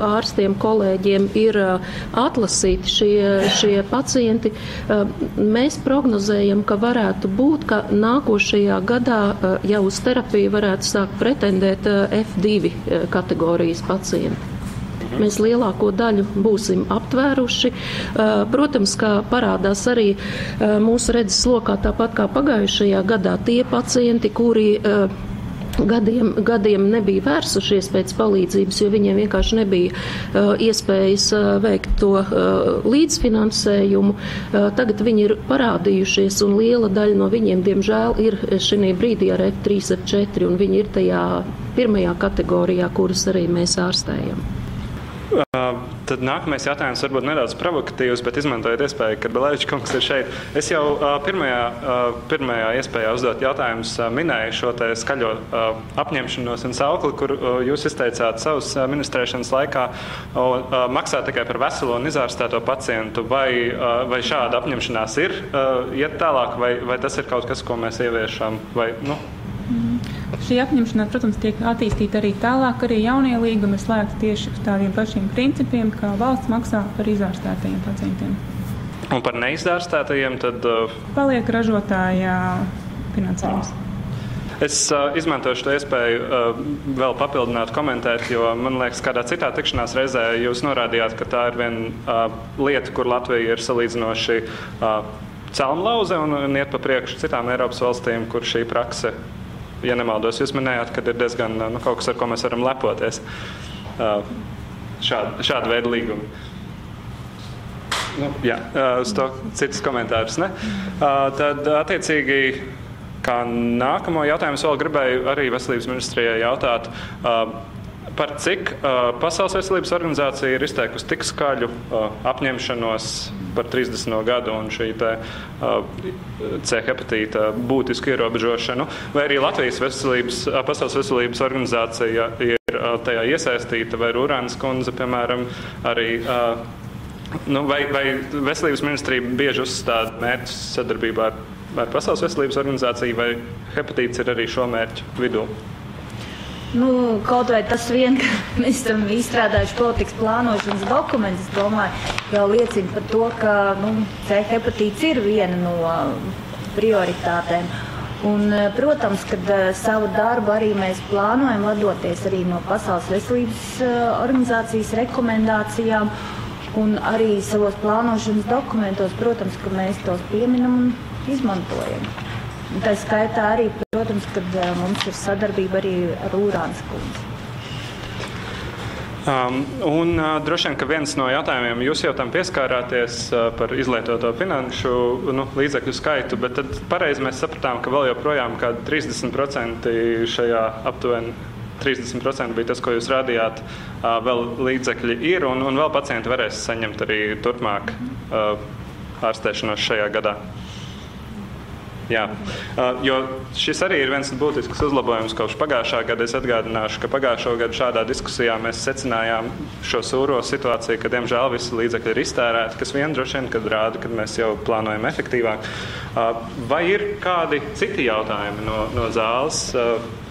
ārstiem, kolēģiem ir atlasīti šie pacienti, mēs prognozējam, ka varētu būt, ka nākošajā gadā jau uz terapiju varētu sākt pretendēt F2 kategorijas pacienti. Mēs lielāko daļu būsim aptvēruši. Protams, kā parādās arī mūsu redzes lokā, tāpat kā pagājušajā gadā, tie pacienti, kuri gadiem nebija vērsušies pēc palīdzības, jo viņiem vienkārši nebija iespējas veikt to līdzfinansējumu. Tagad viņi ir parādījušies, un liela daļa no viņiem, diemžēl, ir šī brīdī ar F3, F4, un viņi ir tajā pirmajā kategorijā, kuras arī mēs ārstējam. Tad nākamais jautājums varbūt nedaudz provokatīvs, bet izmantojot iespēju, ka Belēvičs kungs ir šeit. Es jau pirmajā iespējā uzdot jautājumus minēju šo te skaļo apņemšanos un saukli, kur jūs izteicāt savas ministrēšanas laikā maksāt tikai par veselo un izārstēto pacientu. Vai šāda apņemšanās ir iet tālāk, vai tas ir kaut kas, ko mēs ieviešam? Šī apņemšanās, protams, tiek attīstīta arī tālāk, arī jaunie līgumi ir slēgti tieši uz tādiem pašiem principiem, kā valsts maksā par izārstētajiem pacientiem. Un par neizdārstētajiem tad... Paliek ražotāja finansējums. Es izmantošu to iespēju vēl papildināt, komentēt, jo man liekas, kādā citā tikšanās reizē jūs norādījāt, ka tā ir viena lieta, kur Latvija ir salīdzinoši celmlauze un iet pa priekšu citām Eiropas valstīm, kur šī prakse, ja nemaldos, jūs minējāt, ka ir diezgan kaut kas, ar ko mēs varam lepoties. Šāda veida līgumi. Jā, uz to citas komentārus, ne? Tad, attiecīgi, kā nākamo jautājumu vēl gribēju arī veselības ministrijai jautāt, par cik Pasaules veselības organizācija ir izteikusi tik skaļu apņemšanos par 30. gadu un šī C hepatīta būtisku ierobežošanu, vai arī Latvijas Pasaules veselības organizācija ir tajā iesaistīta, vai Rūrānas kundze, piemēram, arī... vai veselības ministrija bieži uzstāda mērķus sadarbībā ar Pasaules veselības organizāciju, vai hepatīts ir arī šo mērķu vidū? Kaut vai tas vien, ka mēs esam izstrādājuši politikas plānošanas dokumentus, es domāju, jau liecina par to, ka C hepatīts ir viena no prioritātēm. Un, protams, kad savu darbu arī mēs plānojam vadoties arī no Pasaules veselības organizācijas rekomendācijām. Un arī savos plānošanas dokumentos, protams, ka mēs tos pieminam un izmantojam. Tā skaitā arī, protams, kad mums ir sadarbība arī ar Rūrānas kundzi. Droši vien, ka viens no jautājumiem, jūs jau tam pieskārāties par izlietoto finanšu līdzekļu skaitu, bet tad pareizi mēs sapratām, ka vēl joprojām kādi 30% šajā aptuveni 30% bija tas, ko jūs rādījāt, vēl līdzekļi ir, un vēl pacienti varēs saņemt arī turpmāk ārstēšanos šajā gadā. Jā, jo šis arī ir viens būtisks uzlabojums kopš pagājušā gada. Es atgādināšu, ka pagājušo gadu šādā diskusijā mēs secinājām šo sūro situāciju, ka diemžēl visi līdzekļi ir iztērēti, kas vien droši vien, kad rāda, kad mēs jau plānojam efektīvāk. Vai ir kādi citi jautājumi no zāles?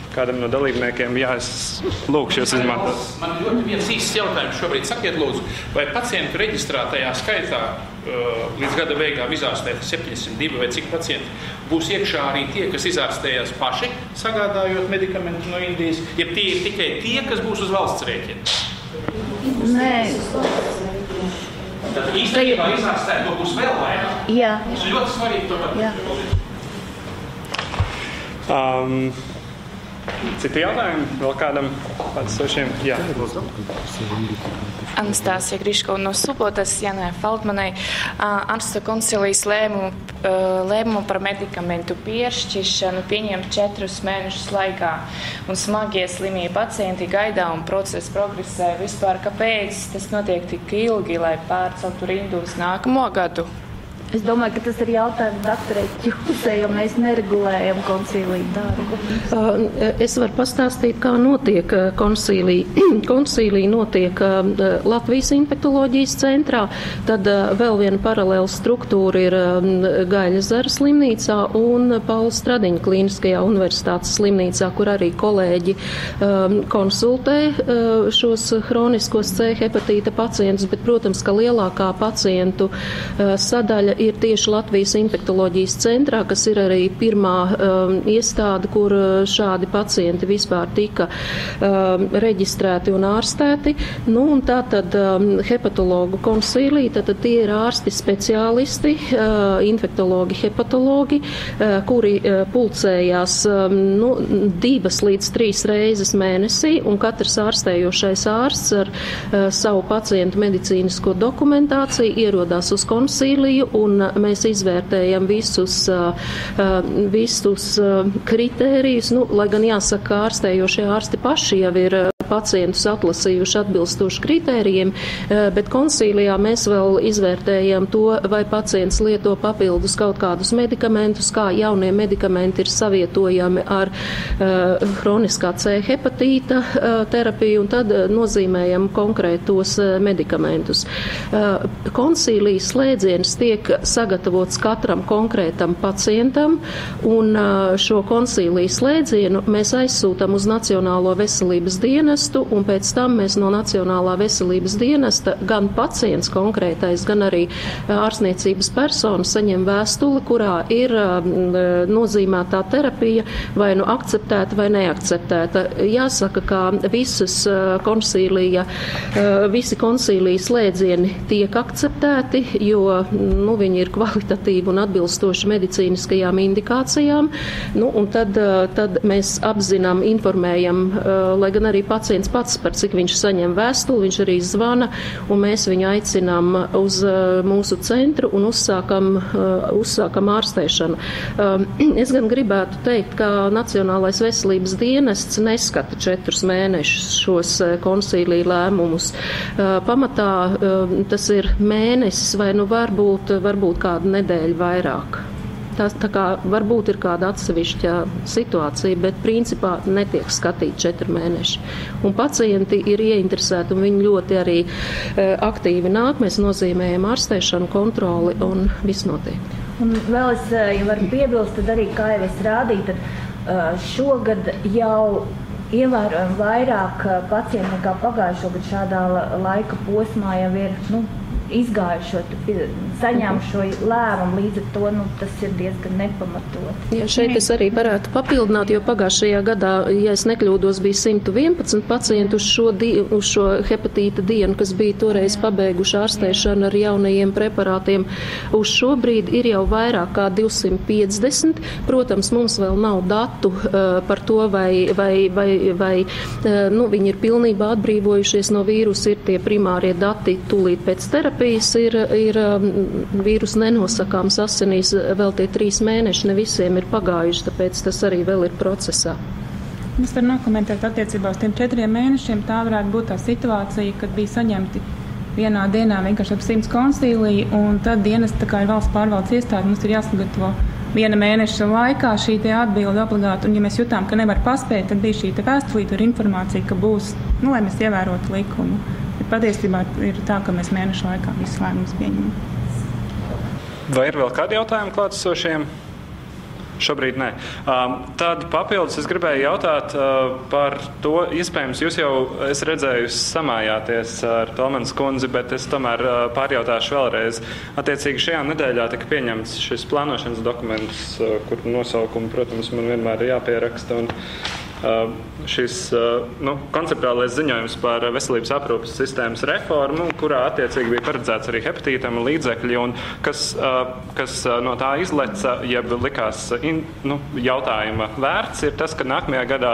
Kādam no dalībniekiem, es lūkšu jūs izmantot. Man ļoti viens īsts jautājums šobrīd. Sakiet, lūdzu, vai pacientu reģistrētajā skaitā līdz gada beigām izārstēt 702 vai cik pacienti būs iekšā arī tie, kas izārstējās paši, sagādājot medikamentu no Indijas, ja tie ir tikai tie, kas būs uz valsts rēķina? Nē. Tad īstenībā izārstēt to būs vēl vairāk. Jā. Tas ir ļoti svarīgi to pat. Citi jautājumi? Vēl kādam atsevišķiem? Jā. Anastasija Griškova no Subotas, Janai Feldmanai. Ārsta konsilijas lēmumu par medikamentu piešķiršanu pieņem 4 mēnešus laikā. Un smagie slimie pacienti gaidā un process progresē. Vispār, kāpēc tas notiek tik ilgi, lai pārceltu rindu uz nākamo gadu? Es domāju, ka tas ir jautājums doktorei Ķūsei, jo mēs neregulējam konsiliju darbu. Es varu pastāstīt, kā notiek konsilija. Konsilija notiek Latvijas infektoloģijas centrā, tad vēl viena paralēla struktūra ir Gaļazara slimnīcā un Paula Stradiņa klīniskajā universitātes slimnīcā, kur arī kolēģi konsultē šos hroniskos C hepatīta pacientus, bet, protams, ka lielākā pacientu sadaļa ir tieši Latvijas infektoloģijas centrā, kas ir arī pirmā iestāde, kur šādi pacienti vispār tika reģistrēti un ārstēti. Un tātad hepatologu konsilija, tātad tie ir ārsti speciālisti, infektologi, hepatologi, kuri pulcējās 2 līdz 3 reizes mēnesī, un katrs ārstējošais ārsts ar savu pacientu medicīnisko dokumentāciju ierodās uz konsiliju, un mēs izvērtējam visus kritērijus, lai gan jāsaka, ārstējošie ārsti paši jau ir pacientus atlasījuši atbilstoši kritērijiem, bet konsilijā mēs vēl izvērtējam to, vai pacients lieto papildus kaut kādus medikamentus, kā jaunie medikamenti ir savietojami ar hroniskā C hepatīta terapiju, un tad nozīmējam konkrētos medikamentus. Konsilijas slēdziens tiek sagatavots katram konkrētam pacientam, un šo konsilijas slēdzienu mēs aizsūtam uz Nacionālo veselības dienestu, dienestu, un pēc tam mēs no Nacionālā veselības dienesta gan pacients konkrētais, gan arī ārstniecības persona saņem vēstuli, kurā ir nozīmētā terapija vai nu akceptēta vai neakceptēta. Jāsaka, ka visi konsīlija slēdzieni tiek akceptēti, jo viņi ir kvalitatīvi un atbilstoši medicīniskajām indikācijām. Un tad mēs apzinām, informējam, lai gan arī pacients pats, par cik viņš saņem vēstuli, viņš arī zvana, un mēs viņu aicinām uz mūsu centru un uzsākam ārstēšanu. Es gan gribētu teikt, ka Nacionālais veselības dienests neskata 4 mēnešus šos konsīlija lēmumus. Pamatā tas ir mēnesis vai varbūt kādu nedēļu vairāk. Tā kā varbūt ir kāda atsevišķa situācija, bet principā netiek skatīti 4 mēneši. Un pacienti ir ieinteresēti un viņi ļoti arī aktīvi nāk. Mēs nozīmējam ārstēšanu, kontroli un viss notiek. Un vēl es varu piebilst, tad arī, kā jau es rādīju, tad šogad jau ievērojami vairāk pacienti nekā pagājušo gadu šādā laika posmā jau ir izgājušo, saņēmuši šo lēmumu, līdz ar to tas ir diezgan nepamatot. Ja šeit es arī varētu papildināt, jo pagājušajā gadā, ja es nekļūdos, bija 111 pacienti uz šo hepatīta dienu, kas bija toreiz pabeiguši ārstēšanu ar jaunajiem preparātiem. Uz šo brīdi ir jau vairāk kā 250. Protams, mums vēl nav datu par to, vai viņi ir pilnībā atbrīvojušies no vīrusa, ir tie primārie dati tūlīt pēc terapijas. Ir vīrus nenosakāms asinīs, vēl tie 3 mēneši ne visiem ir pagājuši, tāpēc tas arī vēl ir procesā. Es varu nokomentēt attiecībā uz tiem 4 mēnešiem. Tā varētu būt tā situācija, kad bija saņemti vienā dienā vienkārši ap 100 konsīliju, un tad dienas, tā kā ir valsts pārvaldes iestāde, mums ir jāsagatavo 1 mēneša laikā šī te atbilde obligāti, un ja mēs jutām, ka nevar paspēt, tad bija šī te vēstulīte ar informāciju, ka būs, lai mēs ievērotu likumu. Bet patiesībā ir tā, ka mēs mēnešu laikā visus lēmumus pieņemam. Vai ir vēl kādi jautājumi klātesošiem? Šobrīd nē. Tad papildus es gribēju jautāt par to, iespējams, jūs jau, es redzēju, samājāties ar Pelmanas kundzi, bet es tomēr pārjautāšu vēlreiz. Attiecīgi šajā nedēļā tika pieņemts šis plānošanas dokuments, kur nosaukumu, protams, man vienmēr ir jāpieraksta, un šis konceptuālais ziņojums par veselības aprūpes sistēmas reformu, kurā attiecīgi bija paredzēts arī hepatītam līdzekļi, un kas no tā izleca, jeb likās jautājuma vērts, ir tas, ka nākamajā gadā,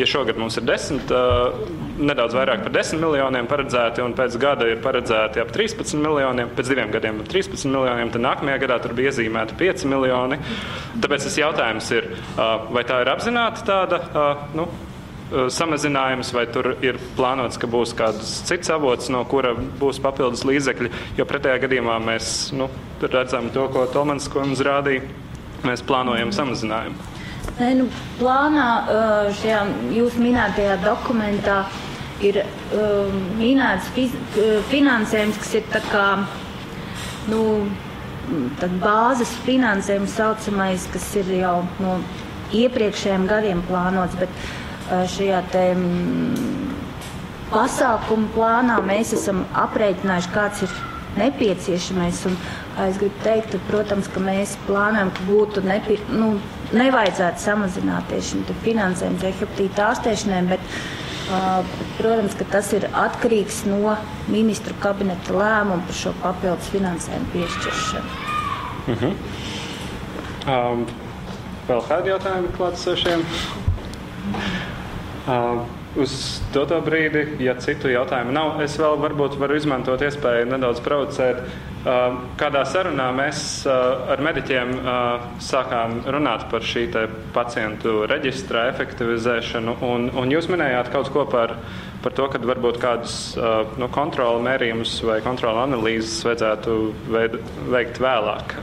ja šogad mums ir nedaudz vairāk par 10 miljoniem paredzēti, un pēc gada ir paredzēti ap 13 miljoniem, pēc 2 gadiem ap 13 miljoniem, tad nākamajā gadā tur bija iezīmēti 5 miljoni. Tāpēc tas jautājums ir, vai tā ir apzināta tāda samazinājums, vai tur ir plānots, ka būs kāds cits avots, no kura būs papildus līdzekļi, jo pretējā gadījumā mēs redzam to, ko Pelmanas kundze rādīja, mēs plānojam samazinājumu. Plānā šajā jūs minētajā dokumentā ir minēts finansējums, kas ir tā kā bāzes finansējums saucamais, kas ir jau no iepriekšējiem gadiem plānots, bet šajā pasākumu plānā mēs esam aprēķinājuši, kāds ir nepieciešamais. Un, es gribu teikt, protams, ka mēs plānojam, ka būtu nevajadzētu samazināties šim finansējumu hepatīta ārstēšanai, bet, protams, ka tas ir atkarīgs no ministru kabineta lēmumu par šo papildus finansējumu piešķiršanu. Vēl kādi jautājumi klātesošiem? Uz doto brīdi, ja citu jautājumu nav, es vēl varbūt varu izmantot iespēju nedaudz provocēt. Kādā sarunā mēs ar mediķiem sākām runāt par šī te pacientu reģistra efektivizēšanu, un jūs minējāt kaut ko par to, ka varbūt kādus kontrola mērījumus vai kontrola analīzes vajadzētu veikt vēlāk.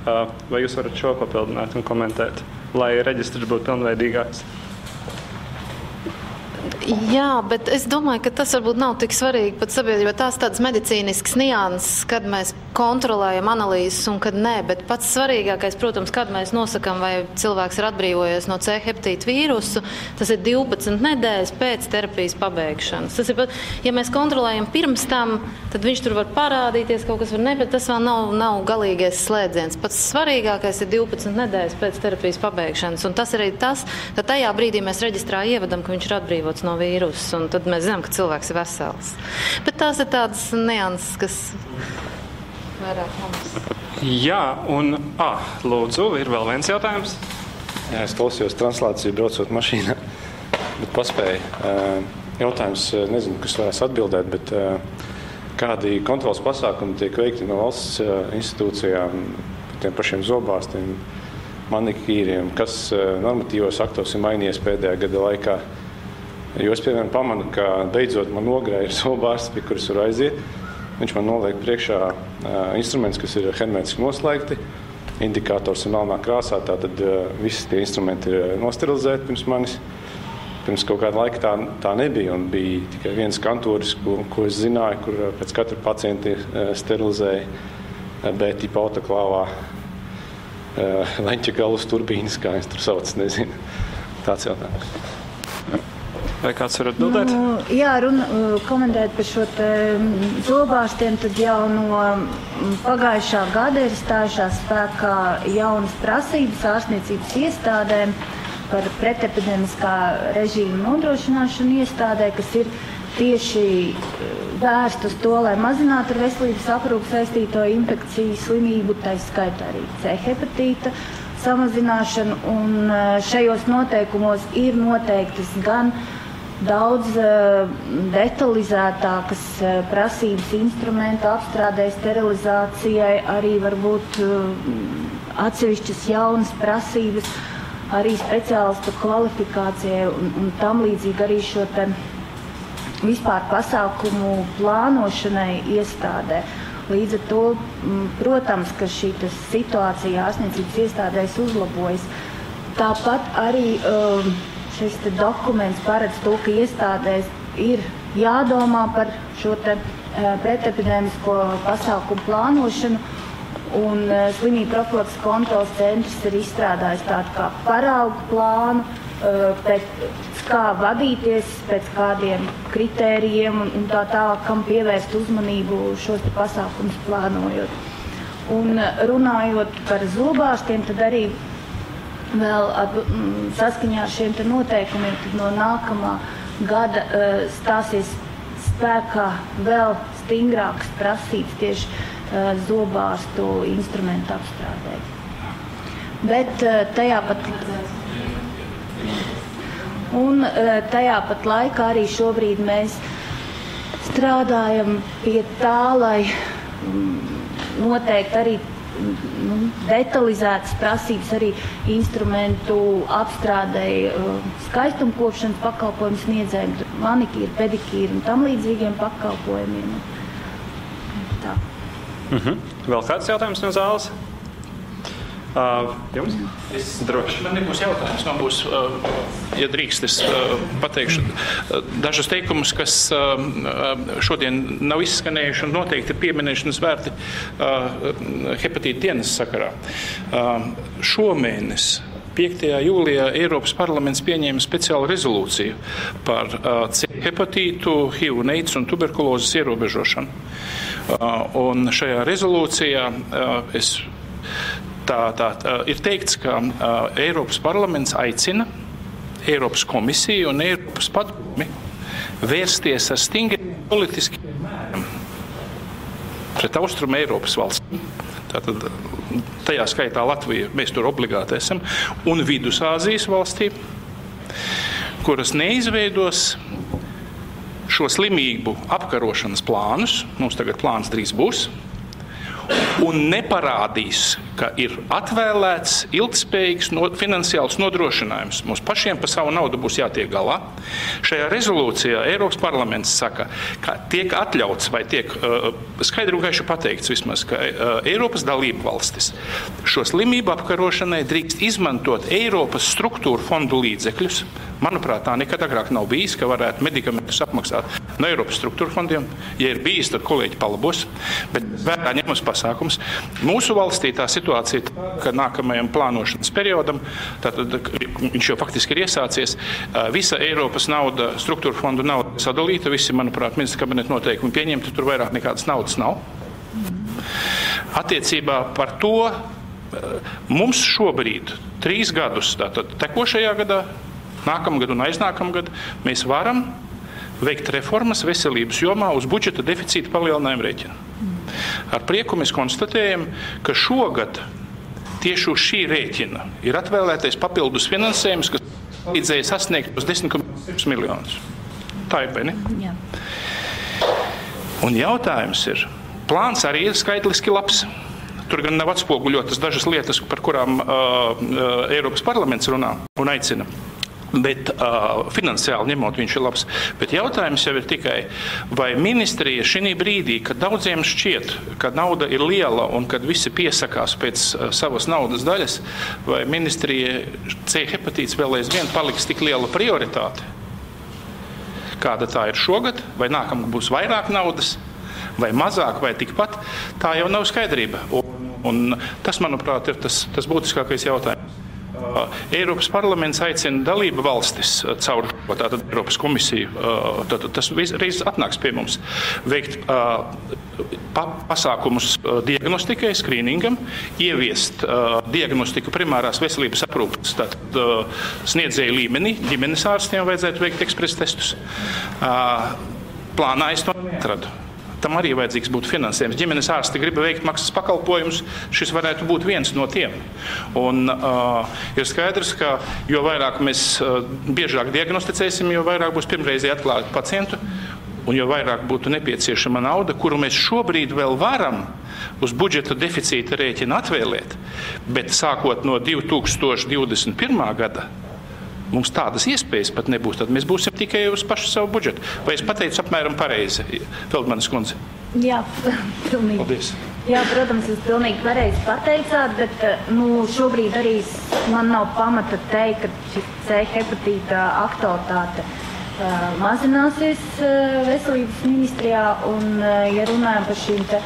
Vai jūs varat šo papildināt un komentēt, lai reģistrs būtu pilnveidīgāks? Jā, bet es domāju, ka tas varbūt nav tik svarīgi pat sabiedrībā. Tās tādas medicīniskas nianses, kad mēs kontrolējam analīzes un kad nē, bet pats svarīgākais, protams, kad mēs nosakām, vai cilvēks ir atbrīvojies no C hepatīta vīrusu, tas ir 12 nedēļas pēc terapijas pabeigšanas. Tas ir, ja mēs kontrolējam pirms tam, tad viņš tur var parādīties, kaut kas var ne, bet tas vēl nav galīgais slēdziens. Pats svarīgākais ir 12 nedēļas pēc terapijas pabeigšanas, un tas arī tas, ka tajā brīdī mēs reģistrā ievedam, ka viņš ir atbrīvots no vīrusa, un tad mēs zinām, ka cilvēks ir vesels. Bet tās ir tādas nianses, kas vairāk mums. Jā, un lūdzu, ir vēl viens jautājums. Jā, es klausījos translāciju braucot mašīnā, bet paspēju. Jautājums, nezinu, kas varēs atbildēt, bet kādi kontrolas pasākumi tiek veikti no valsts institūcijām, tiem pašiem zobārstiem, manikīriem, kas normatīvos aktos ir mainījies pēdējā gada laikā. Jo es, piemēram, pamanu, ka beidzot man nogrāja ir zobārsts, pie kuras var aiziet. Viņš man noliek priekšā instruments, kas ir hermētiski noslēgti. Indikators ir melnā krāsā, tātad visi tie instrumenti ir nosterilizēti pirms manis. Pirms kaut kāda laika tā nebija, un bija tikai viens kantoris, ko es zināju, kur pēc katra pacienta sterilizēja B-tipa autoklāvā leņķa galus turbīnas, kā es tur sauc, nezinu. Tāds jautājums. Vai kāds var atbildēt? Jā, komentēt par šo zobārstiem, tad jau no pagājušā gada ir stājušās spēkā jaunas prasības ārstniecības iestādēm par pretepidemiskā režīma nodrošināšanu iestādē, kas ir tieši vērst uz to, lai mazinātu ar veselības aprūpi saistīto infekciju slimību, tā skaitā arī C hepatīta samazināšanu, un šajos noteikumos ir noteiktas gan daudz detalizētākas prasības instrumentu apstrādē, sterilizācijai, arī varbūt atsevišķas jaunas prasības, arī speciālistu kvalifikācijai un tam līdzīgi arī šo te vispār pasākumu plānošanai iestādē. Līdz ar to, protams, ka šī situācija ārstniecības iestādēs uzlabojas. Tāpat arī šis dokuments paredz to, ka iestādēs ir jādomā par šo pretepidēmisko pasākumu plānošanu, un slimību profilakses kontroles centrs ir izstrādājis tādu kā paraugu plānu, pēc kā vadīties, pēc kādiem kritērijiem un tā tālāk, kam pievērst uzmanību šos pasākumus plānojot. Un runājot par zobārstiem, tad arī vēl saskaņā ar šiem noteikumiem no nākamā gada stāsies spēkā vēl stingrākas prasības tieši zobārstu instrumentu apstrādē. Bet tajā pat laikā arī šobrīd mēs strādājam pie tā, lai noteikti arī detalizētas prasības arī instrumentu apstrādēji skaistumkopšanas pakalpojumu sniedzējiem, manikīru, pedikīru un tam līdzīgiem pakalpojumiem. Tā. Vēl kāds jautājums no zāles? Jums? Droši. Man nebūs jautājums, man būs, ja drīkst, es pateikšu dažus teikumus, kas šodien nav izskanējuši un noteikti ir pieminēšanas vērti hepatīta dienas sakarā. Šomēnes 5. jūlijā Eiropas parlaments pieņēma speciālu rezolūciju par C hepatītu, HIV un AIDS un tuberkulozes ierobežošanu. Un šajā rezolūcijā ir teikts, ka Eiropas parlaments aicina Eiropas komisiju un Eiropas padomi vērsties ar stingriem politiskiem mēriem pret Austrumu Eiropas valstīm. Tātad tajā skaitā Latvija, mēs tur obligāti esam, un Vidusāzijas valstīm, kuras neizveidos šo slimību apkarošanas plānus, mums tagad plāns drīz būs, un neparādīs, ka ir atvēlēts ilgspējīgs finansiāls nodrošinājums. Mums pašiem pa savu naudu būs jātiek galā. Šajā rezolūcijā Eiropas parlaments saka, ka tiek atļauts vai tiek skaidri un gaiši pateikts vismaz, ka Eiropas dalību valstis šo slimību apkarošanai drīkst izmantot Eiropas struktūru fondu līdzekļus, Manuprāt, tā nekad agrāk nav bijis, ka varētu medikamentus apmaksāt no Eiropas struktūra fondiem. Ja ir bijis, tad kolēģi palabos, bet vērā ņemas pasākums. Mūsu valstī tā situācija, ka nākamajam plānošanas periodam, tātad viņš jau faktiski ir iesācies, visa Eiropas nauda, struktūra fondu nauda sadalīta, visi, manuprāt, ministra kabineta noteikumi pieņemti, tur vairāk nekādas naudas nav. Attiecībā par to mums šobrīd 3 gadus, tātad tekošajā gadā, nākamgad un aiznākamgad, mēs varam veikt reformas veselības jomā uz budžeta deficīta palielinājumu rēķina. Ar prieku mēs konstatējam, ka šogad tieši uz šī rēķina ir atvēlētais papildus finansējums, kas līdzēja sasniegt uz 10,6 miljonus. Tā ir, vai ne? Jā. Un jautājums ir, plāns arī ir skaitliski labs. Tur gan nav atspoguļotas dažas lietas, par kurām Eiropas parlaments runā un aicina. Bet finansiāli ņemot viņš ir labs. Bet jautājums jau ir tikai, vai ministrija šī brīdī, kad daudziem šķiet, ka nauda ir liela un kad visi piesakās pēc savas naudas daļas, vai ministrija C hepatīts vēl aizvien paliks tik liela prioritāte, kāda tā ir šogad, vai nākamgad būs vairāk naudas, vai mazāk, vai tikpat, tā jau nav skaidrība. Un tas, manuprāt, ir tas būtiskākais jautājums. Eiropas parlaments aicina dalību valstis caur tātad Eiropas komisiju, tas reiz atnāks pie mums, veikt pasākumus diagnostikai, skrīningam, ieviest diagnostiku primārās veselības aprūpes sniedzēju līmenī, ģimenes ārstiem vajadzētu veikt ekspres testus. Plānā es to atradu. Tam arī vajadzīgs būtu finansējums. Ģimenes ārsti grib veikt maksas pakalpojumus, šis varētu būt viens no tiem. Un ir skaidrs, ka jo vairāk mēs biežāk diagnosticēsim, jo vairāk būs pirmreizēji atklāti pacientu, un jo vairāk būtu nepieciešama nauda, kuru mēs šobrīd vēl varam uz budžeta deficīta rēķina atvēlēt, bet sākot no 2021. Gada, mums tādas iespējas pat nebūs, tad mēs būsim tikai uz pašu savu budžetu. Vai es pateicu apmēram pareizi, Feldmanis kundze? Jā, pilnīgi. Paldies. Jā, protams, jūs pilnīgi pareizi pateicāt, bet šobrīd arī man nav pamata teikt, ka šis C hepatīta aktualitāte mazināsies veselības ministrijā, un ja runājam par šīm te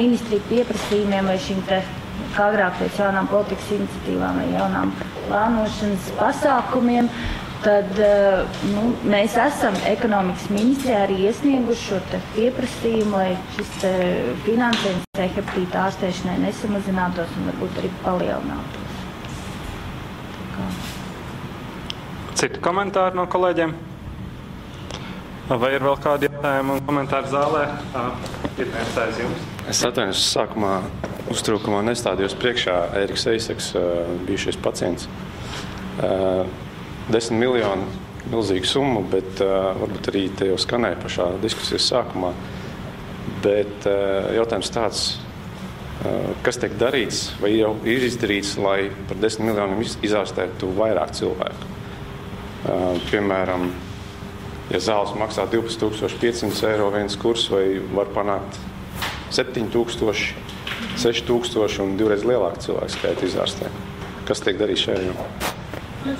ministriju pieprasījumiem vai šīm te kā agrāk pēc jaunām politikas iniciatīvām vai jaunām plānošanas pasākumiem, tad mēs esam ekonomikas ministrijā arī iesnieguši šo te pieprasījumu, lai šis finansējums C hepatīta ārstēšanai nesamazinātos un varbūt arī palielinātos. Citu komentāru no kolēģiem? Vai ir vēl kādi jautājumi un komentāri zālē? Ir viens aiz jums. Es atvainojos, sākumā uztrūkumā nestādījos priekšā Ēriks Eiseks, bijušais pacients. 10 miljonu milzīgu summu, bet varbūt arī te jau skanēja pašā diskusijas sākumā. Bet jautājums tāds, kas tiek darīts vai jau ir izdarīts, lai par 10 miljoniem izārstētu vairāk cilvēku? Piemēram, ja zāles maksā 12,500 eiro viens kurs, vai var panākt 7,000, 6,000 un 2 lielāku cilvēku skaitu izārstē. Kas tiek darīts šajā jomā?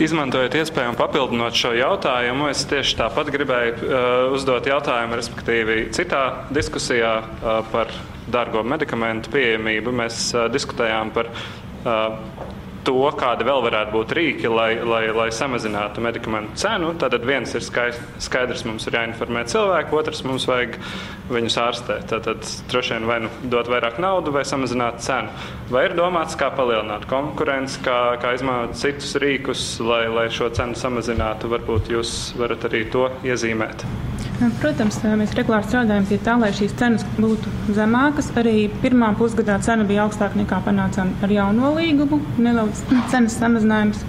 Izmantojot iespēju un papildinot šo jautājumu, es tieši tāpat gribēju uzdot jautājumu, respektīvi citā diskusijā par dārgo medikamentu pieejamību. Mēs diskutējām par to, kādi vēl varētu būt rīki, lai samazinātu medikamentu cenu. Tātad viens ir skaidrs, mums ir jāinformē cilvēku, otrs mums vajag viņus ārstēt. Tātad droši vien vai dot vairāk naudu vai samazināt cenu. Vai ir domāts, kā palielināt konkurenci, kā izmantot citus rīkus, lai šo cenu samazinātu? Varbūt jūs varat arī to iezīmēt. Protams, mēs regulāri strādājam pie tā, lai šīs cenas būtu zemākas. Arī pirmā pusgadā cena bija augstāka nekā panācām ar jauno līgumu, neliels cenas samazinājums.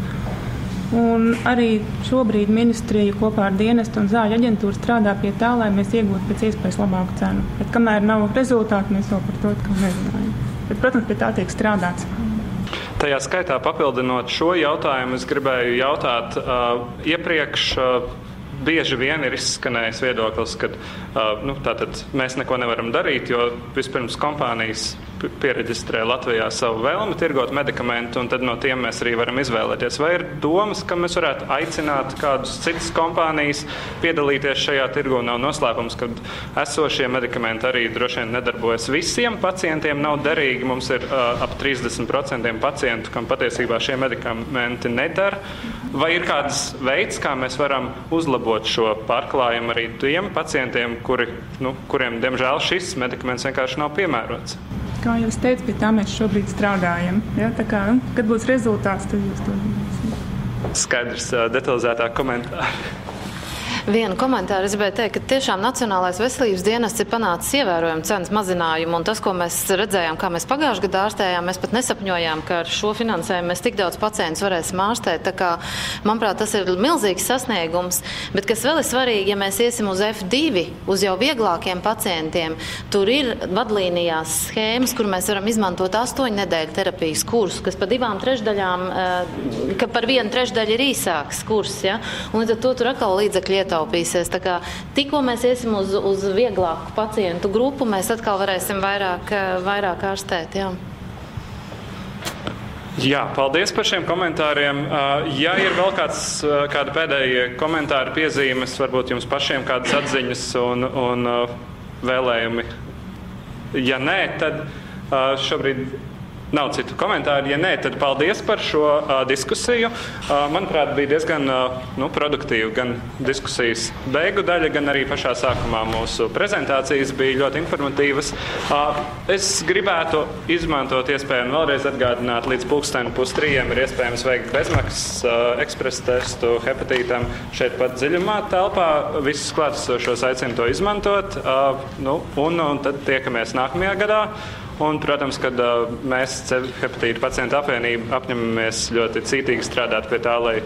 Un arī šobrīd ministrija kopā ar dienestu un zāļu aģentūru strādā pie tā, lai mēs iegūtu pēc iespējas labāku cenu. Bet kamēr nav rezultāti, mēs vēl par to nerunājam. Bet, protams, pie tā tiek strādāts. Tajā skaitā papildinot šo jautājumu, es gribēju jautāt iepriekš. bieži vien ir izskanējis viedoklis, ka tātad mēs neko nevaram darīt, jo vispirms kompānijas piereģistrē Latvijā savu vēlmi tirgot medikamentu, un tad no tiem mēs arī varam izvēlēties. Vai ir domas, ka mēs varētu aicināt kādus citas kompānijas piedalīties šajā tirgu? Nav noslēpums, ka esošie medikamenti arī droši vien nedarbojas visiem pacientiem, nav derīgi. Mums ir ap 30% pacientu, kam patiesībā šie medikamenti nedara. Vai ir kāds veids, kā mēs varam uzlabot šo pārklājumu arī tiem pacientiem, kuriem, diemžēl, šis medikaments vienkārši nav piemērots? Kā jau es teicu, pie tā mēs šobrīd strādājam. Ja? Tā kā, kad būs rezultāts, tad jūs to redzēsiet. Skaidrs, detalizētāk komentāri. Vienu komentāru es gribēju teikt, ka tiešām Nacionālais veselības dienests ir panācis ievērojumu cenas mazinājumu, un tas, ko mēs redzējām, kā mēs pagājušajā gadā ārstējām, mēs pat nesapņojām, ka ar šo finansējumu mēs tik daudz pacientus varēsim ārstēt. Tā kā, manuprāt, tas ir milzīgs sasniegums, bet kas vēl ir svarīgi, ja mēs iesim uz F2, uz jau vieglākiem pacientiem, tur ir vadlīnijās schēmas, kur mēs varam izmantot 8 nedēļu terapijas kursu, kas pa 2/3, ka par 1/3 ir īsāks kurs, ja? Un līdz ar to tur atkal līdzekļi ietaupīsies. Tā kā tikko mēs iesim uz vieglāku pacientu grupu, mēs atkal varēsim vairāk ārstēt. Jā. Jā, paldies par šiem komentāriem. Ja ir vēl kādi pēdējie komentāri, piezīmes, varbūt jums pašiem kādas atziņas un vēlējumi. Ja nē, tad šobrīd nav citu komentāru. Ja nē, tad paldies par šo diskusiju. Manuprāt, bija diezgan produktīva gan diskusijas beigu daļa, gan arī pašā sākumā mūsu prezentācijas bija ļoti informatīvas. Es gribētu izmantot iespēju un vēlreiz atgādināt, līdz 2:30 ir iespējams veikt bezmaksas ekspresa testu hepatītam šeit pat dziļumā telpā. Visus klātesošos aicinu to izmantot. Un tad tiekamies nākamajā gadā. Un, protams, kad mēs hepatīta pacientu apvienība apņemamies ļoti cītīgi strādāt pie tā, lai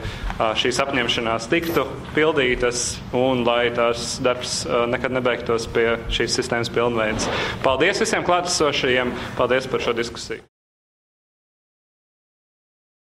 šīs apņemšanās tiktu pildītas un lai tās darbs nekad nebeigtos pie šīs sistēmas pilnveides. Paldies visiem klātesošajiem, paldies par šo diskusiju.